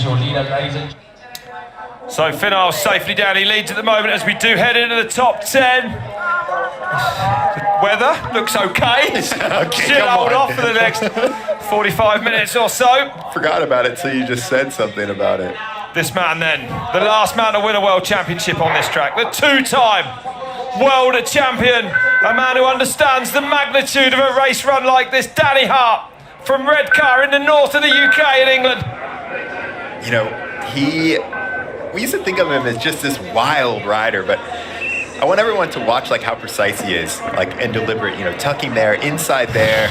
So Finn Isles safely down. He leads at the moment as we do head into the top 10. The weather looks okay. Should hold off for the next 45 minutes or so. Forgot about it, so you just said something about it. This man then, the last man to win a world championship on this track, the two-time world champion, a man who understands the magnitude of a race run like this, Danny Hart from Redcar in the north of the UK in England. You know, he we used to think of him as just this wild rider, but I want everyone to watch like how precise he is, like and deliberate. You know, tucking there, inside there.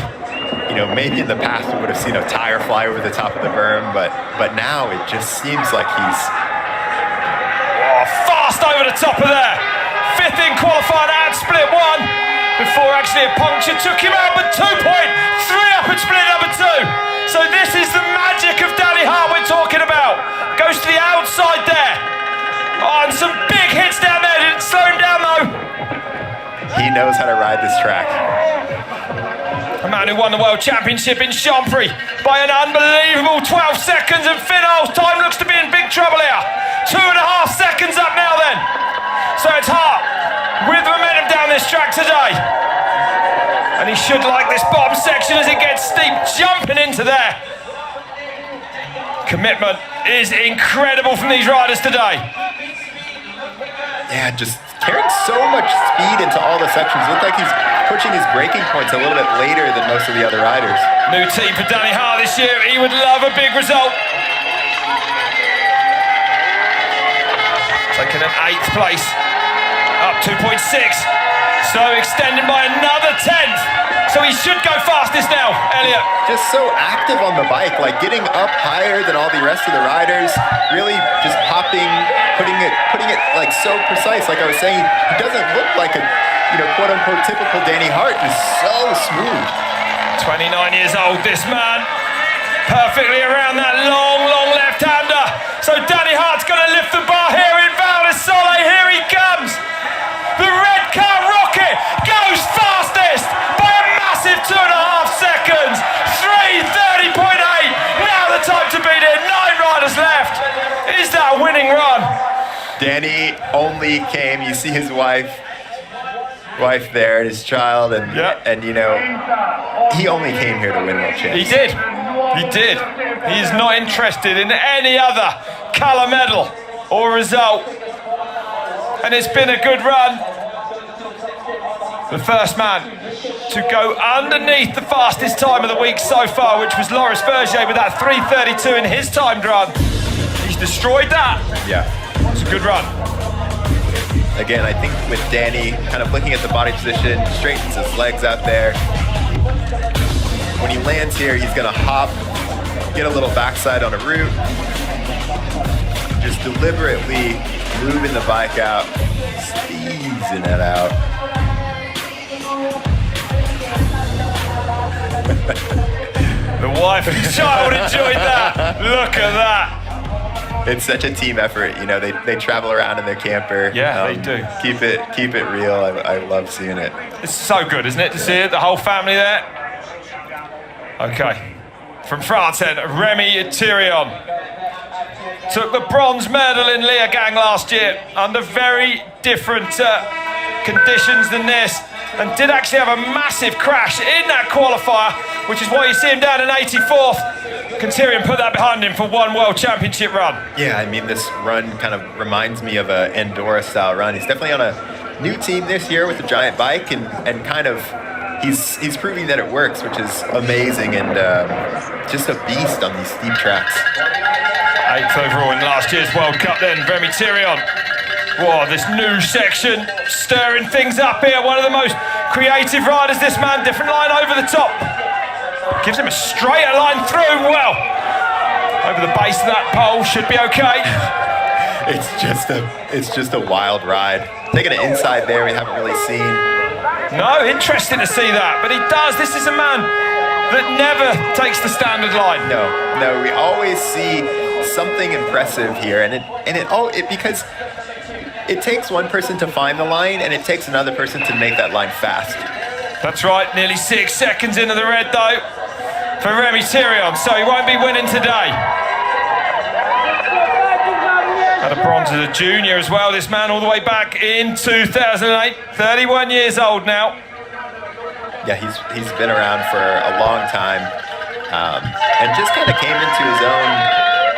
You know, maybe in the past we would have seen a tire fly over the top of the berm, but now it just seems like he's fast over the top of there. Fifth in qualified out, split one. Before actually a puncture took him out, but 2.3 up at split number 2. So this is the magic of Danny Hart we're talking about. Goes to the outside there. Oh, and some big hits down there. Didn't slow him down though. He knows how to ride this track. A man who won the World Championship in Championsip by an unbelievable 12 seconds, and Final's time looks to be in big trouble here. 2.5 seconds up now then. So it's Hart with momentum down this track today. And he should like this bottom section as it gets steep, jumping into there. Commitment is incredible from these riders today. Yeah, just carrying so much speed into all the sections. Looks like he's pushing his braking points a little bit later than most of the other riders. New team for Danny Hart this year. He would love a big result. Taking an 8th place, up 2.6. So extending by another 10th. So he should go fastest now, Elliot. Just so active on the bike, like getting up higher than all the rest of the riders. Really just hopping, putting it like so precise. Like I was saying, he doesn't look like a, you know, quote unquote typical Danny Hart. Just so smooth. 29 years old, this man. Perfectly around that long left-hander. So Danny Hart's going to lift the bar here in Val di Sole. Here he comes. The red car rocket goes fastest by a massive 2.5 seconds. 3:30.8. Now the time to beat it. 9 riders left. Is that a winning run? Danny only came. You see his wife there, and his child, and and you know, he only came here to win world champs. He did. He is not interested in any other colour medal or result. And it's been a good run. The first man to go underneath the fastest time of the week so far, which was Loris Berger with that 3:32 in his timed run. He's destroyed that. Yeah. It's a good run. Again, I think with Danny kind of looking at the body position, straightens his legs out there. When he lands here, he's gonna hop, get a little backside on a root, just deliberately moving the bike out, squeezing it out. The wife and child enjoyed that. Look at that. It's such a team effort, you know. They travel around in their camper. Yeah, they do. Keep it real. I love seeing it. It's so good, isn't it, to see it? The whole family there. Okay, from France then, Remy Thirion took the bronze medal in Leogang last year under very different conditions than this, and did actually have a massive crash in that qualifier, which is why you see him down in 84th. Thirion put that behind him for one World Championship run. Yeah, I mean, this run kind of reminds me of a Andorra-style run. He's definitely on a new team this year with a giant bike, and kind of he's proving that it works, which is amazing, and just a beast on these steep tracks. 8th overall in last year's World Cup then, Remy Thirion. Whoa, this new section stirring things up here. One of the most creative riders, this man. Different line over the top. Gives him a straighter line through. Well, over the base of that pole should be okay. It's just a wild ride. Taking it inside there, we haven't really seen. No, interesting to see that, but he does. This is a man that never takes the standard line. No, we always see something impressive here, and it because it takes one person to find the line, and it takes another person to make that line fast. That's right, nearly 6 seconds into the red though for Remy Thirion, so he won't be winning today. Had a bronze as a junior as well, this man, all the way back in 2008, 31 years old now. Yeah, he's been around for a long time, and just kind of came into his own.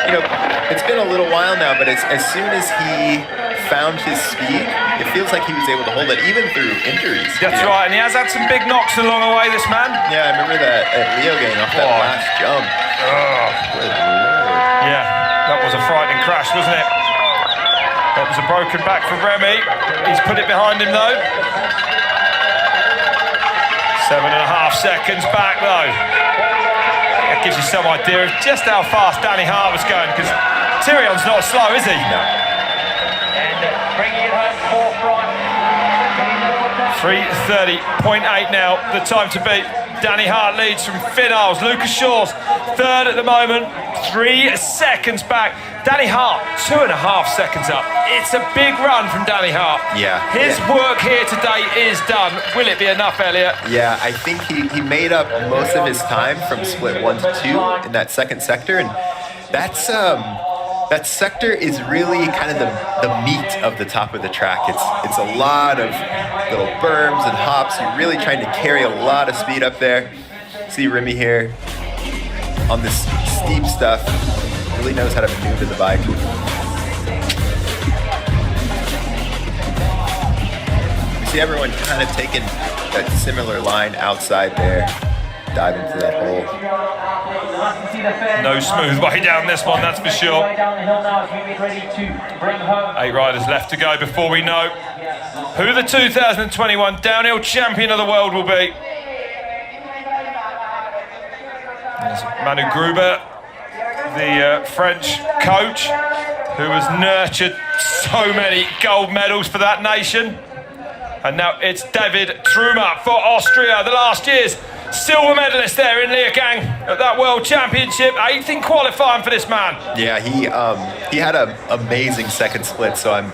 You know, it's been a little while now, but as soon as he found his speed, it feels like he was able to hold it even through injuries. That's right, and he has had some big knocks along the way, this man. Yeah, I remember that at Leogang off that last jump. Oh. Good Lord. Yeah, that was a frightening crash, wasn't it? That was a broken back for Remy. He's put it behind him though. 7.5 seconds back though. That gives you some idea of just how fast Danny Hart was going, because Tyrion's not slow, is he? No. 3:30.8 now, the time to beat. Danny Hart leads from Finn Isles. Lucas Shaw's third at the moment, 3 seconds back. Danny Hart, 2.5 seconds up. It's a big run from Danny Hart. Yeah. His work here today is done. Will it be enough, Elliot? Yeah, I think he made up most of his time from split 1 to 2 in that second sector, and that's that sector is really kind of the meat of the top of the track. It's a lot of little berms and hops. You're really trying to carry a lot of speed up there. See Remy here on this steep stuff. Really knows how to maneuver the bike. You see everyone kind of taking that similar line outside there. Dive into that hole. No smooth way down this one, that's for sure. 8 riders left to go before we know who the 2021 downhill champion of the world will be. There's Manu Gruber, the French coach, who has nurtured so many gold medals for that nation. And now it's David Truma for Austria, the last year's silver medalist there in Leogang at that World Championship. 8th in qualifying for this man. Yeah, he had an amazing second split, so I'm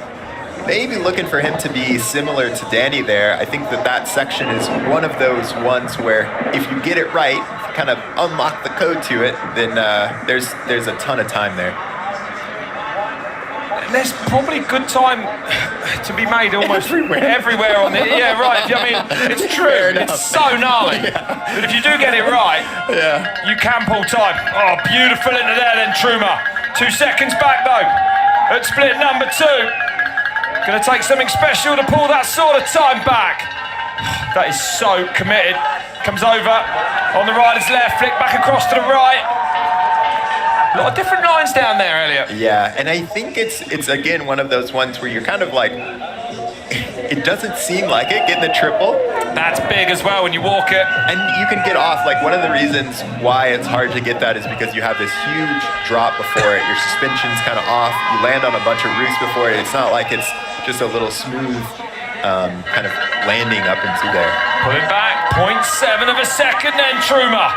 maybe looking for him to be similar to Danny there. I think that section is one of those ones where if you get it right, kind of unlock the code to it, then there's a ton of time there. There's probably good time to be made almost everywhere on it. Yeah, right. I mean, it's true. It's so gnarly. Yeah. But if you do get it right, you can pull time. Oh, beautiful into there then, Truma. 2 seconds back though at split number 2. Going to take something special to pull that sort of time back. That is so committed. Comes over on the rider's left, flick back across to the right. A lot of different lines down there, Elliot. Yeah, and I think it's again one of those ones where you're kind of like, it doesn't seem like it, getting the triple. That's big as well when you walk it. And you can get off, like one of the reasons why it's hard to get that is because you have this huge drop before it. Your suspension's kind of off. You land on a bunch of roots before it. It's not like it's just a little smooth kind of landing up into there. Pulling back, 0.7 of a second then, Truma.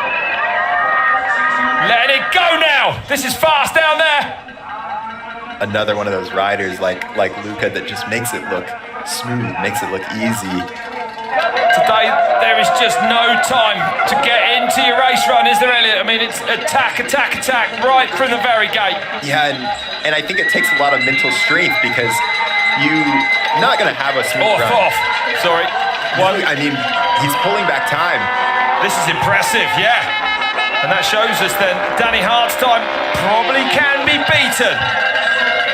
Letting it go now. This is fast down there. Another one of those riders like Luca that just makes it look smooth, makes it look easy. Today, there is just no time to get into your race run, is there, Elliot? I mean, it's attack, attack, attack right from the very gate. Yeah, and I think it takes a lot of mental strength because you're not going to have a smooth run. Off. Sorry. I mean, he's pulling back time. This is impressive, yeah. And that shows us then Danny Hart's time probably can be beaten.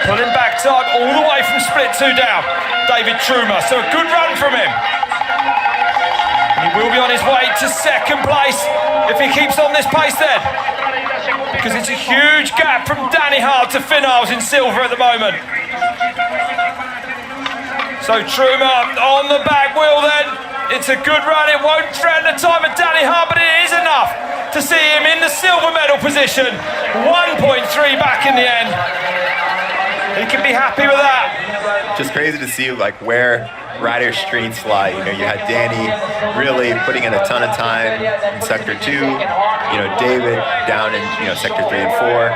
Pulling back time all the way from split 2 down. David Truma, so a good run from him. And he will be on his way to second place if he keeps on this pace then. Because it's a huge gap from Danny Hart to Finn Isles in silver at the moment. So Truma on the back wheel then. It's a good run, it won't threaten the time of Danny Hart, but it is enough to see him in the silver medal position. 1.3 back in the end. He can be happy with that. Just crazy to see like where riders' strengths lie. You know, you had Danny really putting in a ton of time in sector 2. You know, David down in sector 3 and 4.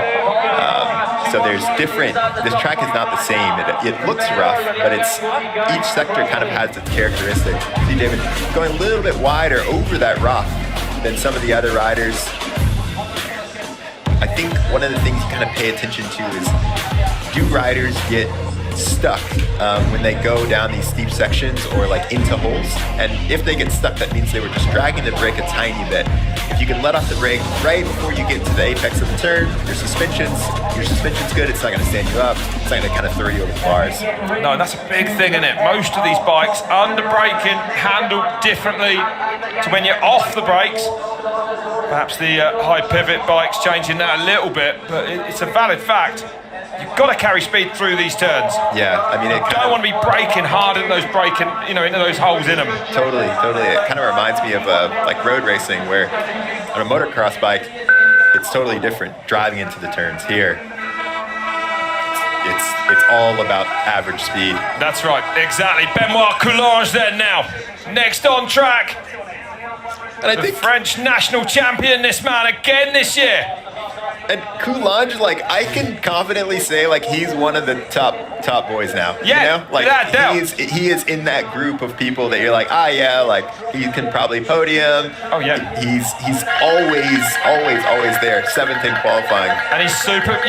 So there's different. This track is not the same. It looks rough, but each sector kind of has its characteristics. See David going a little bit wider over that rock than some of the other riders. I think one of the things you kind of pay attention to is, do riders get stuck when they go down these steep sections or like into holes? And if they get stuck, that means they were just dragging the brake a tiny bit. If you can let off the brake right before you get to the apex of the turn, your suspension's good. It's not going to stand you up. It's not going to kind of throw you over the bars. No, and that's a big thing, isn't it? Most of these bikes under braking handle differently to when you're off the brakes. Perhaps the high pivot bike's changing that a little bit, but it's a valid fact. You've got to carry speed through these turns. Yeah, I mean, it You don't want to be braking hard in those into those holes in them. Totally. It kind of reminds me of like road racing, where on a motocross bike, it's totally different driving into the turns. Here, it's all about average speed. That's right, exactly. Benoit Coulange then now. Next on track. And I The think French national champion, this man, again this year. And Coulange, like, I can confidently say, like, he's one of the top boys now. Yeah, you know? Like, without doubt. he is in that group of people that you're like, yeah, like, he can probably podium. Oh, yeah. He's always there, 7th in qualifying. And he's super,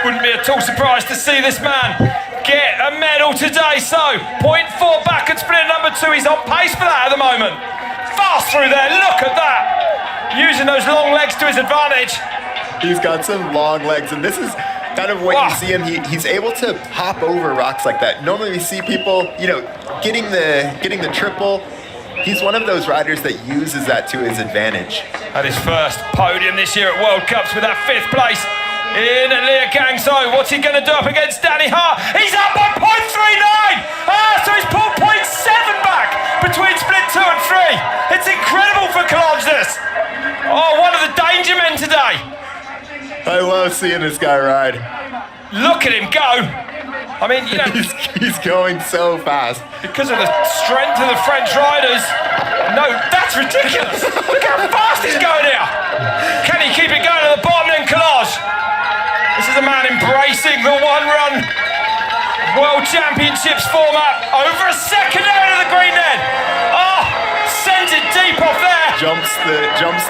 wouldn't be at all surprised to see this man get a medal today. So, 0.4 back at split number 2. He's on pace for that at the moment. Fast through there, look at that. Using those long legs to his advantage. He's got some long legs, and this is kind of what you see him. He's able to hop over rocks like that. Normally we see people, getting the triple. He's one of those riders that uses that to his advantage. At his first podium this year at World Cups with that 5th place in Leer Gangso. What's he going to do up against Danny Hart? He's up by 0.39! So he's pulled 0.7 back between split 2 and 3. It's incredible for Coulange, this. Oh, one of the danger men today. I love seeing this guy ride. Look at him go. I mean, he's going so fast. Because of the strength of the French riders. No, that's ridiculous. Look how fast he's going here. Can he keep it going at the bottom then, Coulange? This is a man embracing the one-run World Championships format. Over a second out of the green then. Oh, sends it deep off there. Jumps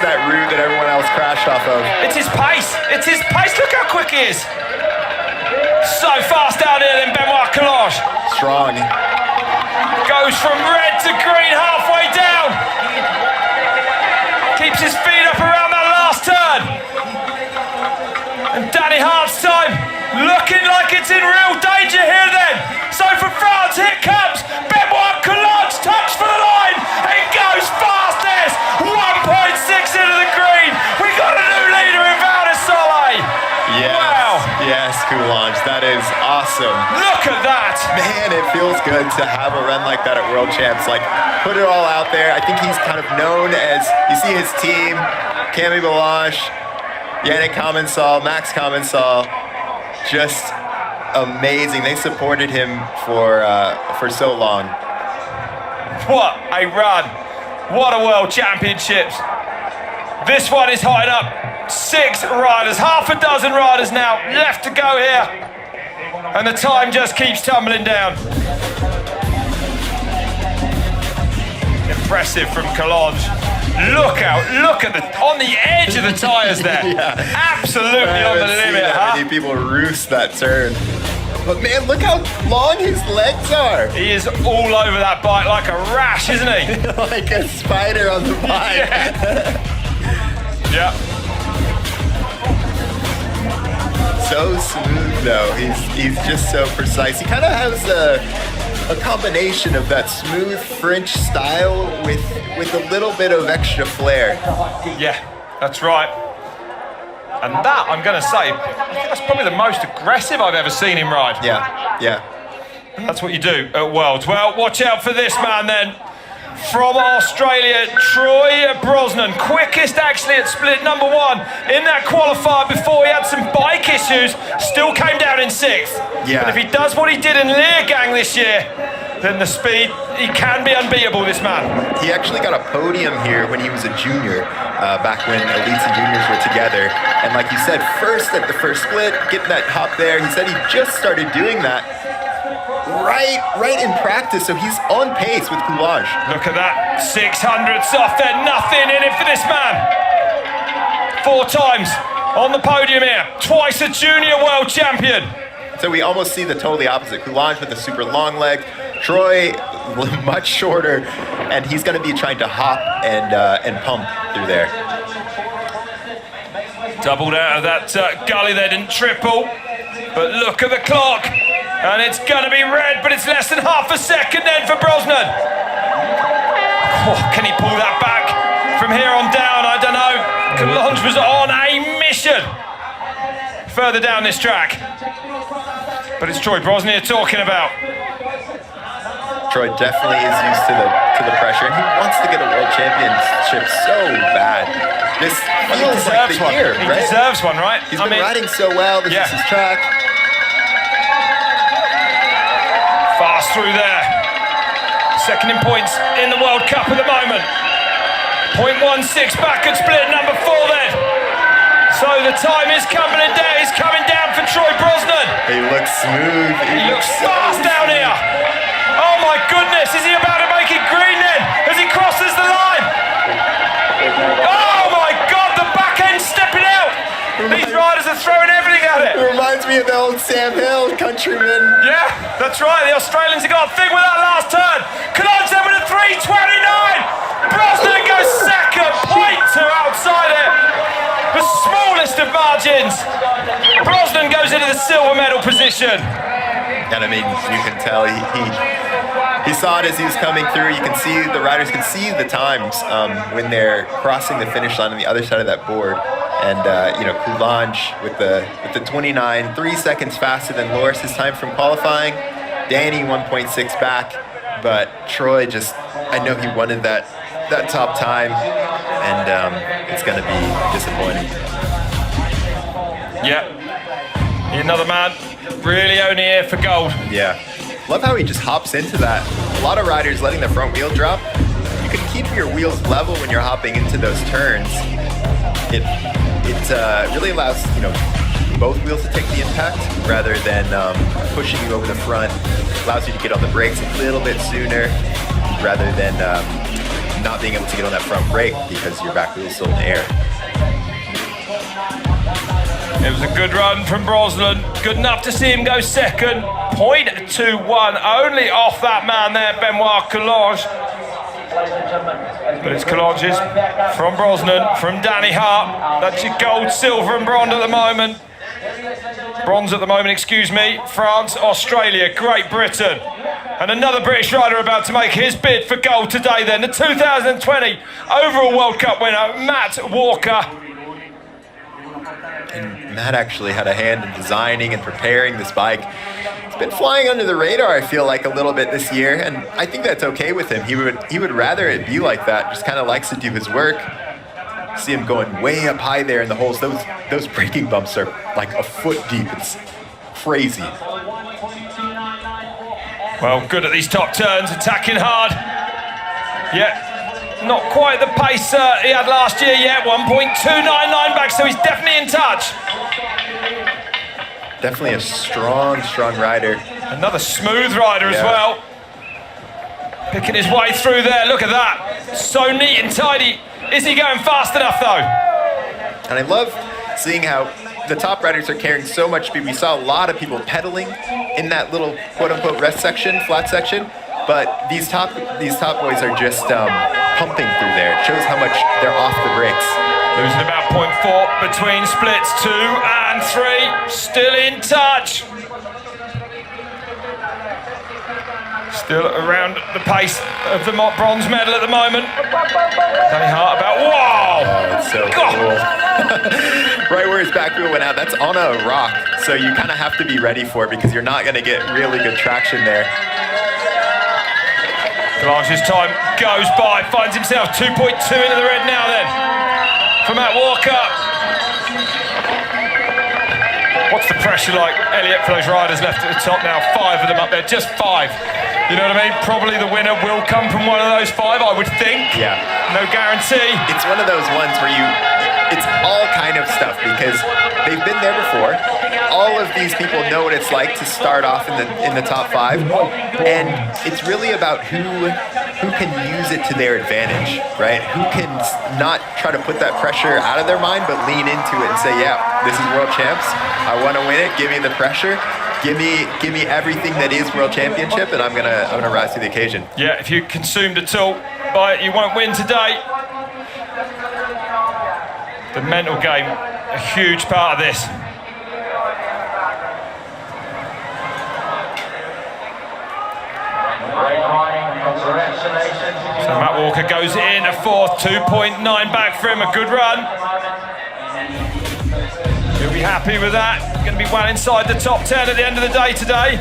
that route that everyone else crashed off of. It's his pace. It's his pace. Look how quick he is. So fast out here then, Benoit Coulange. Strong. Goes from red to green halfway down. Keeps his feet up around that last turn. And Danny Hart's time looking like it's in real danger here then. So for France, here comes Benoit Coulange. Touch for the line. It goes fast this. 1.6 into the green. We got a new leader in Val di Sole. Yes. Wow. Yes, Coulange. That is awesome. Look at that. Man, it feels good to have a run like that at World Champs. Like, put it all out there. I think he's kind of known as, you see his team, Camille Blanche, Yannick Commensal, Max Commensal, just amazing. They supported him for so long. What a run. What a World Championships. This one is high up. 6 riders, half a dozen riders now left to go here. And the time just keeps tumbling down. Impressive from Coulange. Look at on the edge of the tyres there. Absolutely on the limit, that many people roost that turn. But man, look how long his legs are. He is all over that bike like a rash, isn't he? Like a spider on the bike. Yeah. So smooth though. He's just so precise. He kind of has a combination of that smooth French style with a little bit of extra flair. Yeah, that's right. And that, I'm going to say, I think that's probably the most aggressive I've ever seen him ride. Yeah. That's what you do at Worlds. Well, watch out for this man then. From Australia, Troy Brosnan, quickest actually at split number 1 in that qualifier before he had some bike issues, still came down in 6th. Yeah. But if he does what he did in Leergang this year, then the speed, he can be unbeatable, this man. He actually got a podium here when he was a junior, back when elites and juniors were together. And like you said, first at the first split, getting that hop there, he said he just started doing that right in practice, so he's on pace with Coulange. Look at that, 600ths off there, nothing in it for this man. 4 times on the podium here, twice a junior world champion. So we almost see the totally opposite. Coulange with a super long leg, Troy much shorter, and he's going to be trying to hop and pump through there. Doubled out of that gully there, didn't triple, but look at the clock. And it's going to be red, but it's less than half a second then for Brosnan. Oh, can he pull that back from here on down? I don't know. Coulange was on a mission. further down this track. But it's Troy Brosnan you're talking about. Troy definitely is used to the pressure, and he wants to get a world championship so bad. This feels like the year, He right? deserves one, right? He's been riding so well. This is his track. Fast through there. Second in points in the World Cup at the moment. 0.16 backward split, number 4 then. So the time is coming down. It's coming down for Troy Brosnan. He looks smooth. He looks fast down here. Oh my goodness, is he about to make it green then? As he crosses the line. Oh my God, the back end stepping out. These riders are throwing everything at it. It reminds me of the old Sam Hill countryman. Yeah, that's right. The Australians have got a thing with that last turn. Collines then with a 3:29. Brosnan goes second, 0.2 outside it. The smallest of margins. Brosnan goes into the silver medal position. And I mean, you can tell he saw it as he was coming through. You can see the riders can see the times when they're crossing the finish line on the other side of that board. And you know, Coulange with the 29, 3 seconds faster than Loris's time from qualifying. Danny 1.6 back, but Troy just, I know he wanted that top time, and it's going to be disappointing. Yeah, another man really only here for gold. Yeah, love how he just hops into that. A lot of riders letting the front wheel drop. You can keep your wheels level when you're hopping into those turns. It really allows, you know, both wheels to take the impact rather than pushing you over the front. Allows you to get on the brakes a little bit sooner rather than not being able to get on that front brake because your back wheel is still in the air. It was a good run from Brosnan. Good enough to see him go second. 0.21 only off that man there, Benoit Coulange. But it's Coulange's from Brosnan, from Danny Hart. That's your gold, silver and bronze at the moment. Bronze at the moment, excuse me. France, Australia, Great Britain. And another British rider about to make his bid for gold today then. The 2020 overall World Cup winner, Matt Walker. And Matt actually had a hand in designing and preparing this bike. It's been flying under the radar, I feel like, a little bit this year, and I think that's okay with him. He would rather it be like that. Just kind of likes to do his work. See him going way up high there in the holes. Those braking bumps are like a foot deep. It's crazy. Well, good at these top turns, attacking hard. Yeah. Not quite the pace he had last year yet, 1.299 back, so he's definitely in touch. Definitely a strong rider. Another smooth rider as well. Picking his way through there, look at that. So neat and tidy. Is he going fast enough though? And I love seeing how the top riders are carrying so much speed. We saw a lot of people pedaling in that little quote-unquote rest section, flat section. But these top boys are just pumping through there. It shows how much they're off the brakes. Losing about 0.4 between splits 2 and 3. Still in touch. Still around the pace of the bronze medal at the moment. Danny Hart about, whoa! Oh, it's so cool. Right where his back wheel went out, that's on a rock. So you kind of have to be ready for it because you're not going to get really good traction there. Coulange's time goes by, finds himself 2.2 into the red now then. For Matt Walker. What's the pressure like, Elliot, for those riders left at the top now? 5 of them up there, just 5. You know what I mean? Probably the winner will come from one of those 5, I would think. Yeah. No guarantee. It's one of those ones where it's all kind of stuff because they've been there before. All of these people know what it's like to start off in the top 5, and it's really about who can use it to their advantage, right? Who can not try to put that pressure out of their mind, but lean into it and say, yeah, this is world champs. I want to win it. Give me the pressure. Give me everything that is world championship, and I'm gonna rise to the occasion. Yeah, if you consumed at all by it, you won't win today. The mental game, a huge part of this. So Matt Walker goes in a 4th, 2.9 back for him, a good run. He'll be happy with that. Going to be well inside the top 10 at the end of the day today.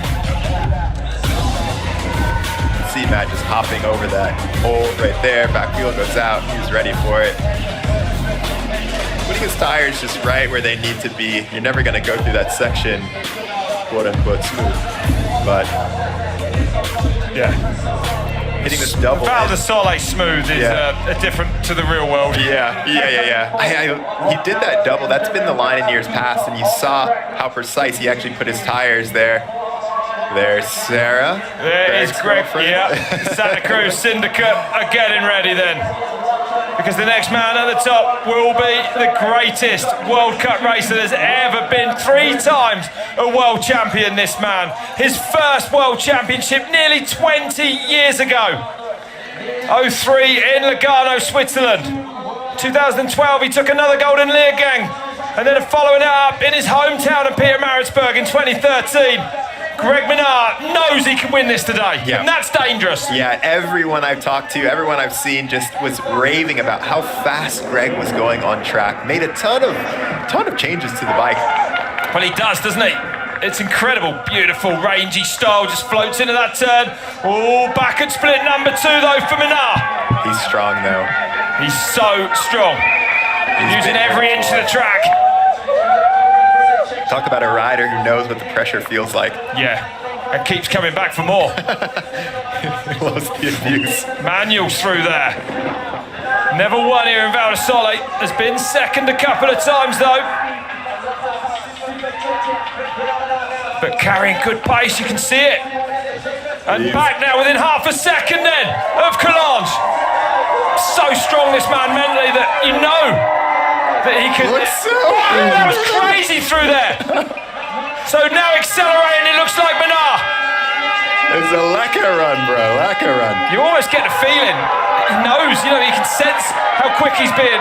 See Matt just hopping over that hole right there. Back wheel goes out. He's ready for it. Putting his tires just right where they need to be. You're never going to go through that section, quote unquote, smooth. But yeah, hitting this double. Val de Sole smooth is different to the real world. Yeah. He did that double. That's been the line in years past, and you saw how precise he actually put his tires there. There's Sarah. There is Greg. Yeah, Santa Cruz Syndicate are getting ready then. Because the next man at the top will be the greatest World Cup racer there's ever been. 3 times a world champion, this man. His first World Championship nearly 20 years ago. 03 in Lugano, Switzerland. 2012, he took another gold in Leergang. And then following it up in his hometown of Pietermaritzburg in 2013. Greg Minnaar knows he can win this today, and that's dangerous. Yeah, everyone I've talked to, everyone I've seen just was raving about how fast Greg was going on track. Made a ton of changes to the bike. Well, he does, doesn't he? It's incredible, beautiful, rangy style, just floats into that turn. Oh, back at split number 2 though for Minnaar. He's strong though. He's so strong. He's using every inch of the track. Talk about a rider who knows what the pressure feels like. Yeah, and keeps coming back for more. Loves the abuse. Manuals through there. Never won here in Val di Sole. Has been second a couple of times though. But carrying good pace, you can see it. And back now within half a second then of Coulange. So strong this man mentally that you know that he can. That was crazy through there. So now accelerating, it looks like Minnaar. It's a lacquer run, bro. Lacquer run. You almost get the feeling he knows, he can sense how quick he's being.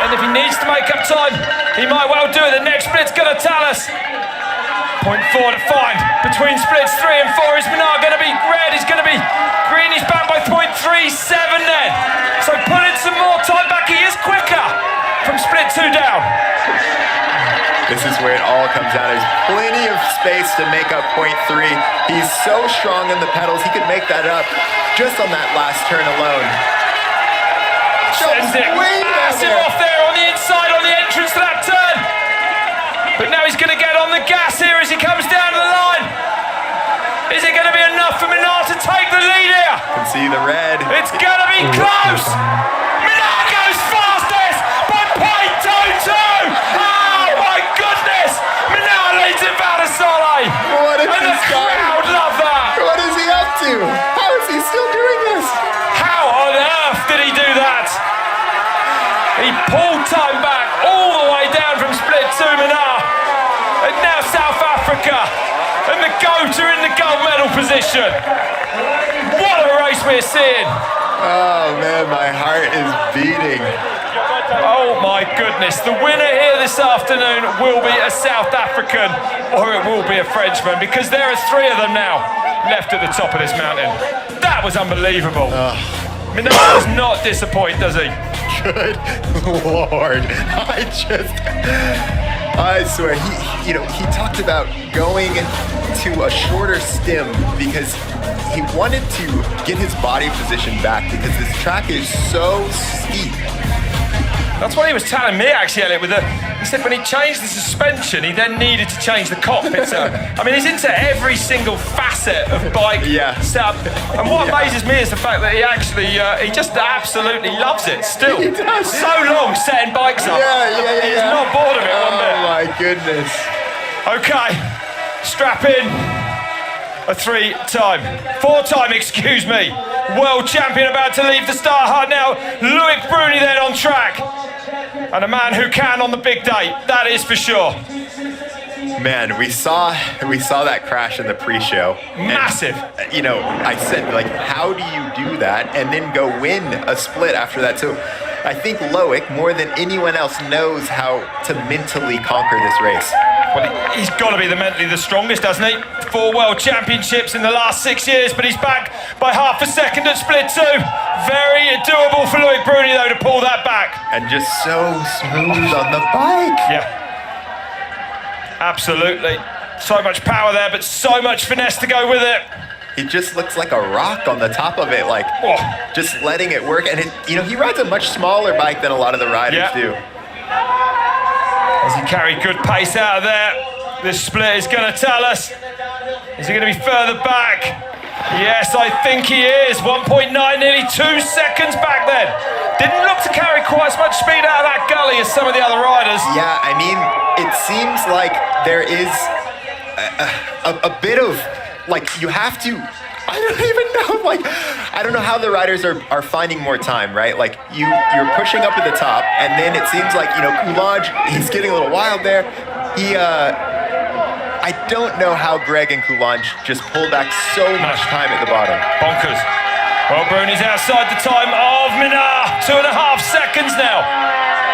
And if he needs to make up time, he might well do it. The next split's going to tell us. 0.4 to find. Between splits 3 and 4 is Minnaar going to be red. He's going to be green. He's back by 0.37 then. So putting some more time back. He is quicker from split 2 down. This is where it all comes down. There's plenty of space to make up 0.3. He's so strong in the pedals. He could make that up just on that last turn alone. Sends it massive off there on the inside on the entrance to that turn. But now he's going to get on the gas here as he comes down to the line. Is it going to be enough for Minnaar to take the lead here? You can see the red. It's going to be close. Minnaar goes fastest by 0.22. Oh my goodness. Minnaar leads in Val di Sole. What is and the crowd love that. What is he up to? How is he still doing this? How on earth did he do that? He pulled time back all the way down from split 2, Minnaar. And now South Africa and the GOAT are in the gold medal position. What a race we're seeing. Oh man, my heart is beating. Oh my goodness. The winner here this afternoon will be a South African or it will be a Frenchman because there are 3 of them now left at the top of this mountain. That was unbelievable. Minnaar does not disappoint, does he? Good Lord. I swear, he talked about going to a shorter stim because he wanted to get his body position back because this track is so steep. That's what he was telling me actually, Elliot. He said when he changed the suspension, he then needed to change the cockpit. So, he's into every single facet of bike setup. And what amazes me is the fact that he actually, he just absolutely loves it still. He does. So long setting bikes up. He's not bored of it one bit. Oh my goodness. Okay, strap in. A 4-time, excuse me, world champion about to leave the start hut now. Loic Bruni then on track. And a man who can on the big day, that is for sure. Man, we saw that crash in the pre-show. Massive. And, I said, how do you do that and then go win a split after that? So I think Loic, more than anyone else, knows how to mentally conquer this race. Well, he's got to be mentally the strongest, doesn't he? 4 world championships in the last 6 years, but he's back by half a second at split 2. Very doable for Loic Bruni, though, to pull that back. And just so smooth on the bike. Yeah. Absolutely. So much power there, but so much finesse to go with it. He just looks like a rock on the top of it, like just letting it work. And he rides a much smaller bike than a lot of the riders do. As he carried good pace out of there, this split is going to tell us. Is he going to be further back? Yes, I think he is. 1.9, nearly 2 seconds back then. Didn't look to carry quite as much speed out of that gully as some of the other riders. Yeah, I mean, it seems like there is a bit of, like, you have to, I don't even know, like, I don't know how the riders are finding more time, right? Like, you're pushing up at the top, and then it seems like, Coulage, he's getting a little wild there. I don't know how Greg and Coulage just pull back so much time at the bottom. Bonkers. Well, Bruni's outside the time of Minard. 2.5 seconds now.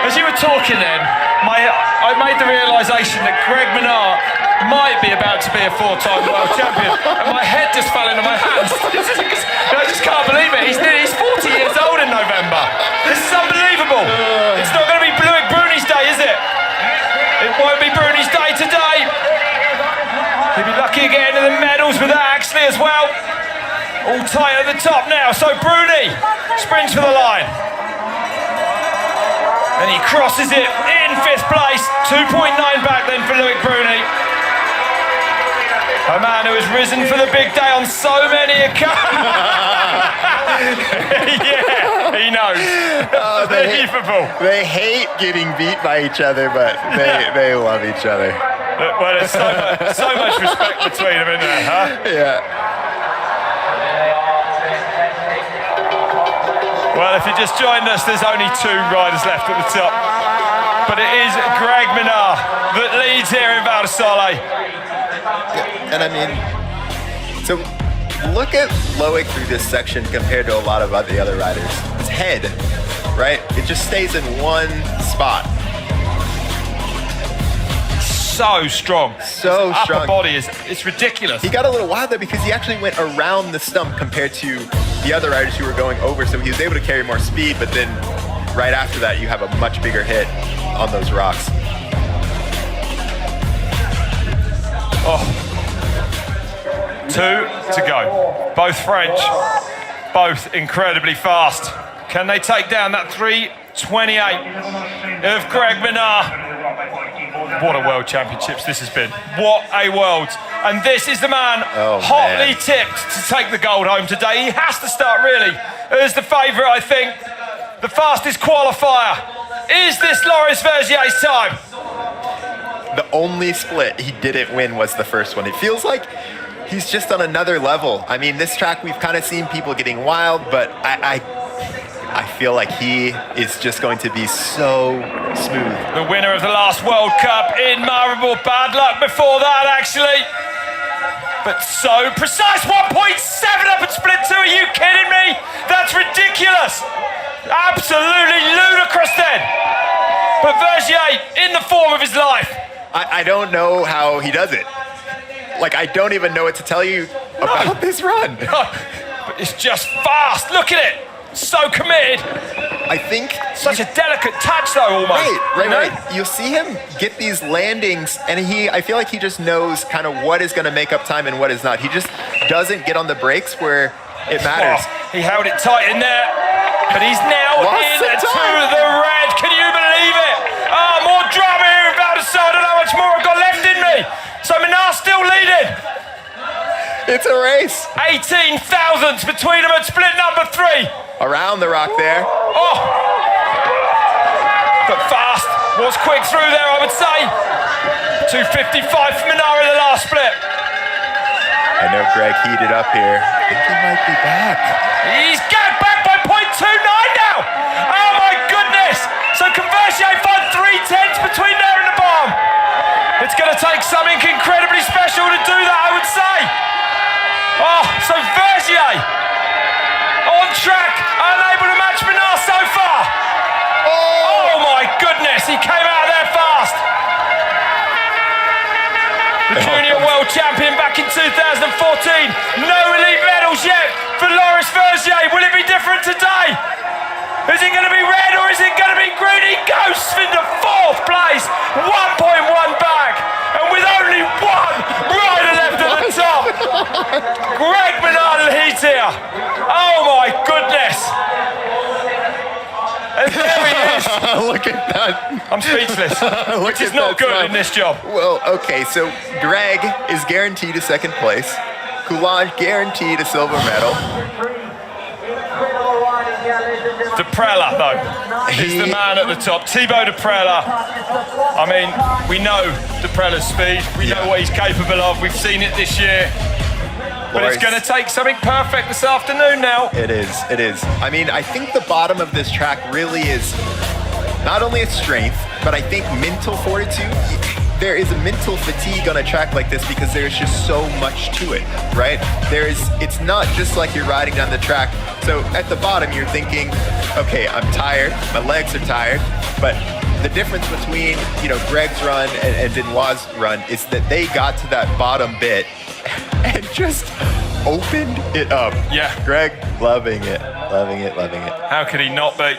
As you were talking then, I made the realisation that Greg Minard might be about to be a 4-time world champion, and my head just fell into my hands. I just can't believe it. He's 40 years old in November. This is unbelievable. It's not going to be Bruni's day, is it? It won't be Bruni's day today. He'll be lucky to get into the medals with that Axley as well. All tight at the top now, so Bruni sprints for the line. And he crosses it in 5th place. 2.9 back then for Loic Bruni. A man who has risen for the big day on so many occasions. Yeah, he knows. They hate getting beat by each other, but they love each other. Well, there's so much respect between them, isn't there, huh? Yeah. Well, if you just joined us, there's only 2 riders left at the top. But it is Greg Minard that leads here in Val di Sole. And I mean, so look at Loic through this section compared to a lot of the other riders. His head, right? It just stays in one spot. So strong. So His strong. upper body it's ridiculous. He got a little wild there because he actually went around the stump compared to the other riders who were going over, so he was able to carry more speed, but then right after that you have a much bigger hit on those rocks. Oh. 2 to go. Both French, both incredibly fast. Can they take down that 3:28 of Greg Minard? What a World Championships this has been. What a world. And this is the man hotly tipped to take the gold home today. He has to start really as the favourite, I think. The fastest qualifier. Is this Loris Vergier's time? The only split he didn't win was the first one. It feels like he's just on another level. I mean, this track we've kind of seen people getting wild, but I feel like he is just going to be so smooth. The winner of the last World Cup in Maribor. Bad luck before that, actually. But so precise. 1.7 up at split 2. Are you kidding me? That's ridiculous. Absolutely ludicrous then. But Vergier in the form of his life. I don't know how he does it. Like, I don't even know what to tell you about this run. No, but it's just fast. Look at it. So committed. I think such a delicate touch though, almost. Right. You'll see him get these landings, and I feel like he just knows kind of what is going to make up time and what is not. He just doesn't get on the brakes where it matters. Oh, he held it tight in there, but he's now into the red. Can you believe it? Oh, more drama here in Val di Sole. I don't know how much more I've got left in me. So Minard's still leading. It's a race. 18 thousandths between them at split number 3. Around the rock there. Oh! But fast. Was quick through there, I would say. 2:55 for Minard in the last split. I know Greg heated up here. I think he might be back. He's got back by 0.29 now. Oh my goodness. So Vergier find 3/10 between there and the bottom. It's going to take something incredibly special to do that, I would say. Oh, so Vergier on track, unable to match Minard so far. Oh my goodness, he came out of there fast. The junior world champion back in 2014. No elite medals yet for Loris Vergier. Will it be different today? Is it going to be red or is it going to be green? He goes into 4th place, 1.1 back. And with Look at that. I'm speechless. Which is not good in this job. Well, okay, so Greg is guaranteed a second place. Coulage guaranteed a silver medal. Deprella, though, is the man at the top. Thibaut Deprella. I mean, we know Deprella's speed. We know what he's capable of. We've seen it this year. But it's going to take something perfect this afternoon now. It is. It is. I mean, I think the bottom of this track really is not only its strength, but I think mental fortitude. There is a mental fatigue on a track like this because there's just so much to it, right? It's not just like you're riding down the track. So at the bottom, you're thinking, okay, I'm tired, my legs are tired, but the difference between, Greg's run and Benoit's run is that they got to that bottom bit and just opened it up. Yeah. Greg, loving it, loving it, loving it. How could he not be?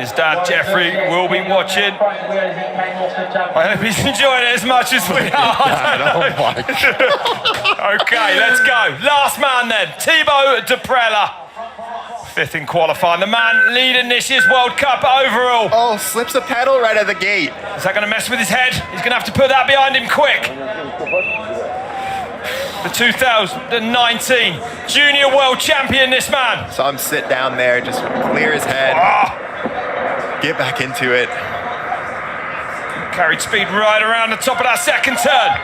His dad, Jeffrey, will be watching. I hope he's enjoying it as much as we are. Oh my God. Okay, let's go. Last man then, Thibaut Deprella. Fifth in qualifying. The man leading this year's World Cup overall. Oh, slips a pedal right out of the gate. Is that going to mess with his head? He's going to have to put that behind him quick. The 2019 Junior World Champion, this man. Saw him sit down there, just clear his head, get back into it. Carried speed right around the top of that second turn.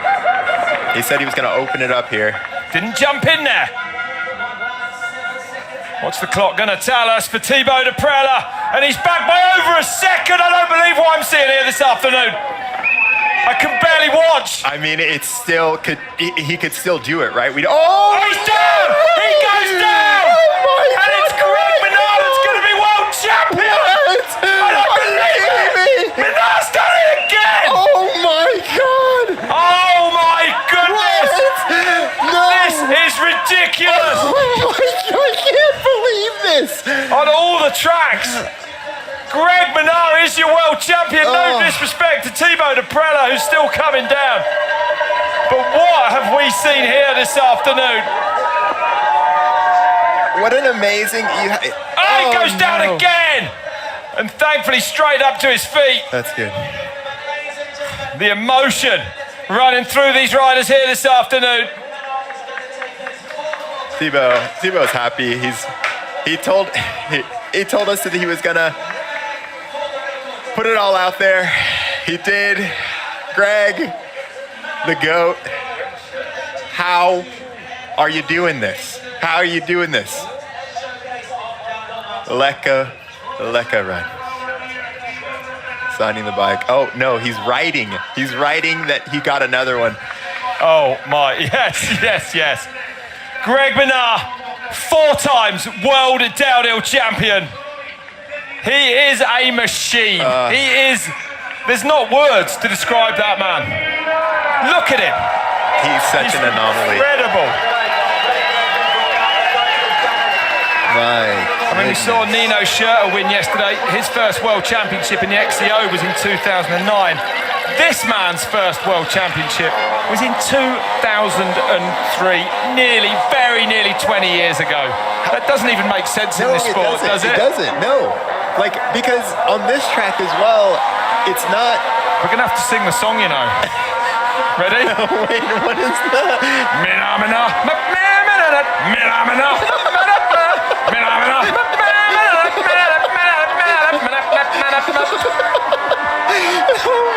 He said he was going to open it up here. Didn't jump in there. What's the clock going to tell us for Thibaut Deprella? And he's back by over a second. I don't believe what I'm seeing here this afternoon. I can barely watch. I mean, it's still he could still do it, right? Oh, he's down! He goes down! And it's Greg Minard that's going to be world champion! What? I don't believe it! Minard's done it again! Oh my God! Oh my goodness! What? No! This is ridiculous! Oh my God, I can't believe this! On all the tracks! Greg Minard is your world champion. No disrespect to Thibaut Deprella, who's still coming down. But what have we seen here this afternoon? What an amazing... He goes down again! And thankfully straight up to his feet. That's good. The emotion running through these riders here this afternoon. Thibaut's happy. He told us that he was gonna put it all out there. He did. Greg, the GOAT. How are you doing this? How are you doing this? Leka run. Signing the bike. Oh no, he's writing. He's writing that he got another one. Oh my, yes. Greg Minard, 4 times world downhill champion. He is a machine. There's not words to describe that man. Look at him. He's such an anomaly. Incredible. My We saw Nino Schurter win yesterday. His first world championship in the XCO was in 2009. This man's first world championship was in 2003, very nearly 20 years ago. That doesn't even make sense in this sport, does it? It doesn't, no. Because on this track as well, it's not... We're going to have to sing the song, Ready? No, wait, what is that?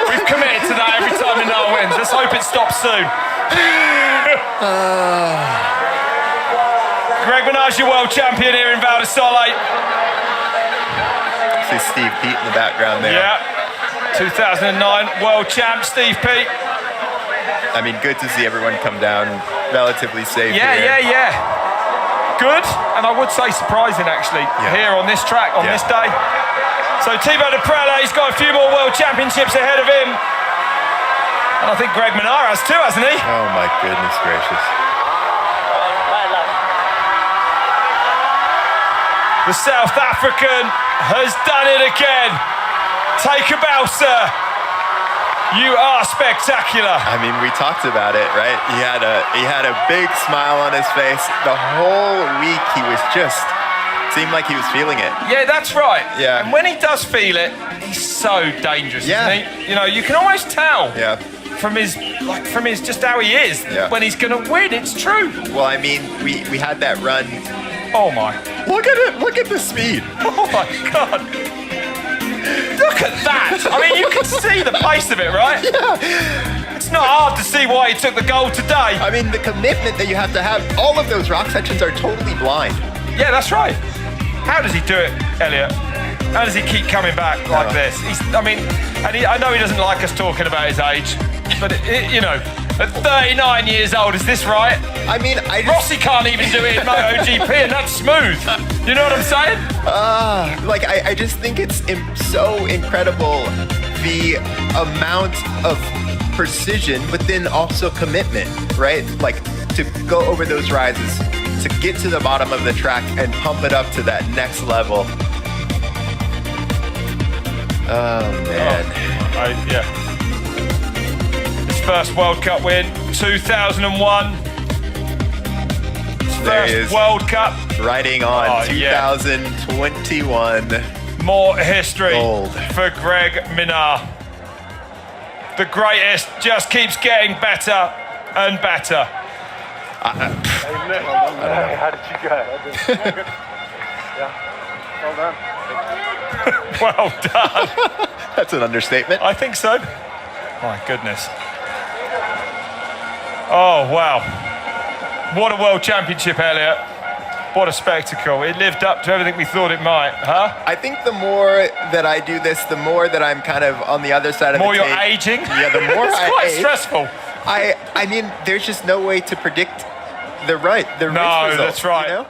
We've committed to that every time Minard wins. Let's hope it stops soon. Greg Minard's your world champion here in Val di Sole. See Steve Pete in the background there. Yeah, 2009 world champ Steve Pete. I mean, good to see everyone come down relatively safe. Yeah. Good, and I would say surprising actually, here on this track, on this day. So Thibaut Deprella, he's got a few more world championships ahead of him. And I think Greg Minard has too, hasn't he? Oh my goodness gracious. The South African has done it again. Take a bow, sir. You are spectacular. I mean, we talked about it, right? He had a big smile on his face. The whole week he was just seemed like he was feeling it. Yeah, that's right. Yeah. And when he does feel it, He's so dangerous, Yeah. isn't he? You know, you can almost tell Yeah. from his just how he is Yeah. when he's gonna win. It's true. Well, I mean, we had that run. Oh my! Look at it! Look at the speed. Oh my God! Look at that! I mean, you can see the pace of it, right? Yeah. It's not hard to see why he took the gold today. I mean, the commitment that you have to have. All of those rock sections are totally blind. Yeah, that's right. How does he do it, Elliot? How does he keep coming back like this? I know he doesn't like us talking about his age, but you know, at 39 years old, is this right? I mean, Rossi can't even do it in MotoGP, and that's smooth. You know what I'm saying? I just think it's so incredible the amount of precision, but then also commitment, right? Like to go over those rises, to get to the bottom of the track and pump it up to that next level. Oh man. Yeah. His first World Cup win, 2001. His There he first is. World Cup. Riding on Oh, yeah. 2021. More history Gold. for Greg Minnaar. The greatest just keeps getting better and better. How did you go? Yeah. Well done. Well done. That's an understatement. I think so. My goodness. Oh, wow. What a World Championship, Elliot. What a spectacle. It lived up to everything we thought it might, huh? I think the more that I do this, the more that I'm kind of on the other side of More the you're tape. aging? Yeah, the more It's I quite age, stressful. I mean, there's just no way to predict the race No, results, that's right. You know?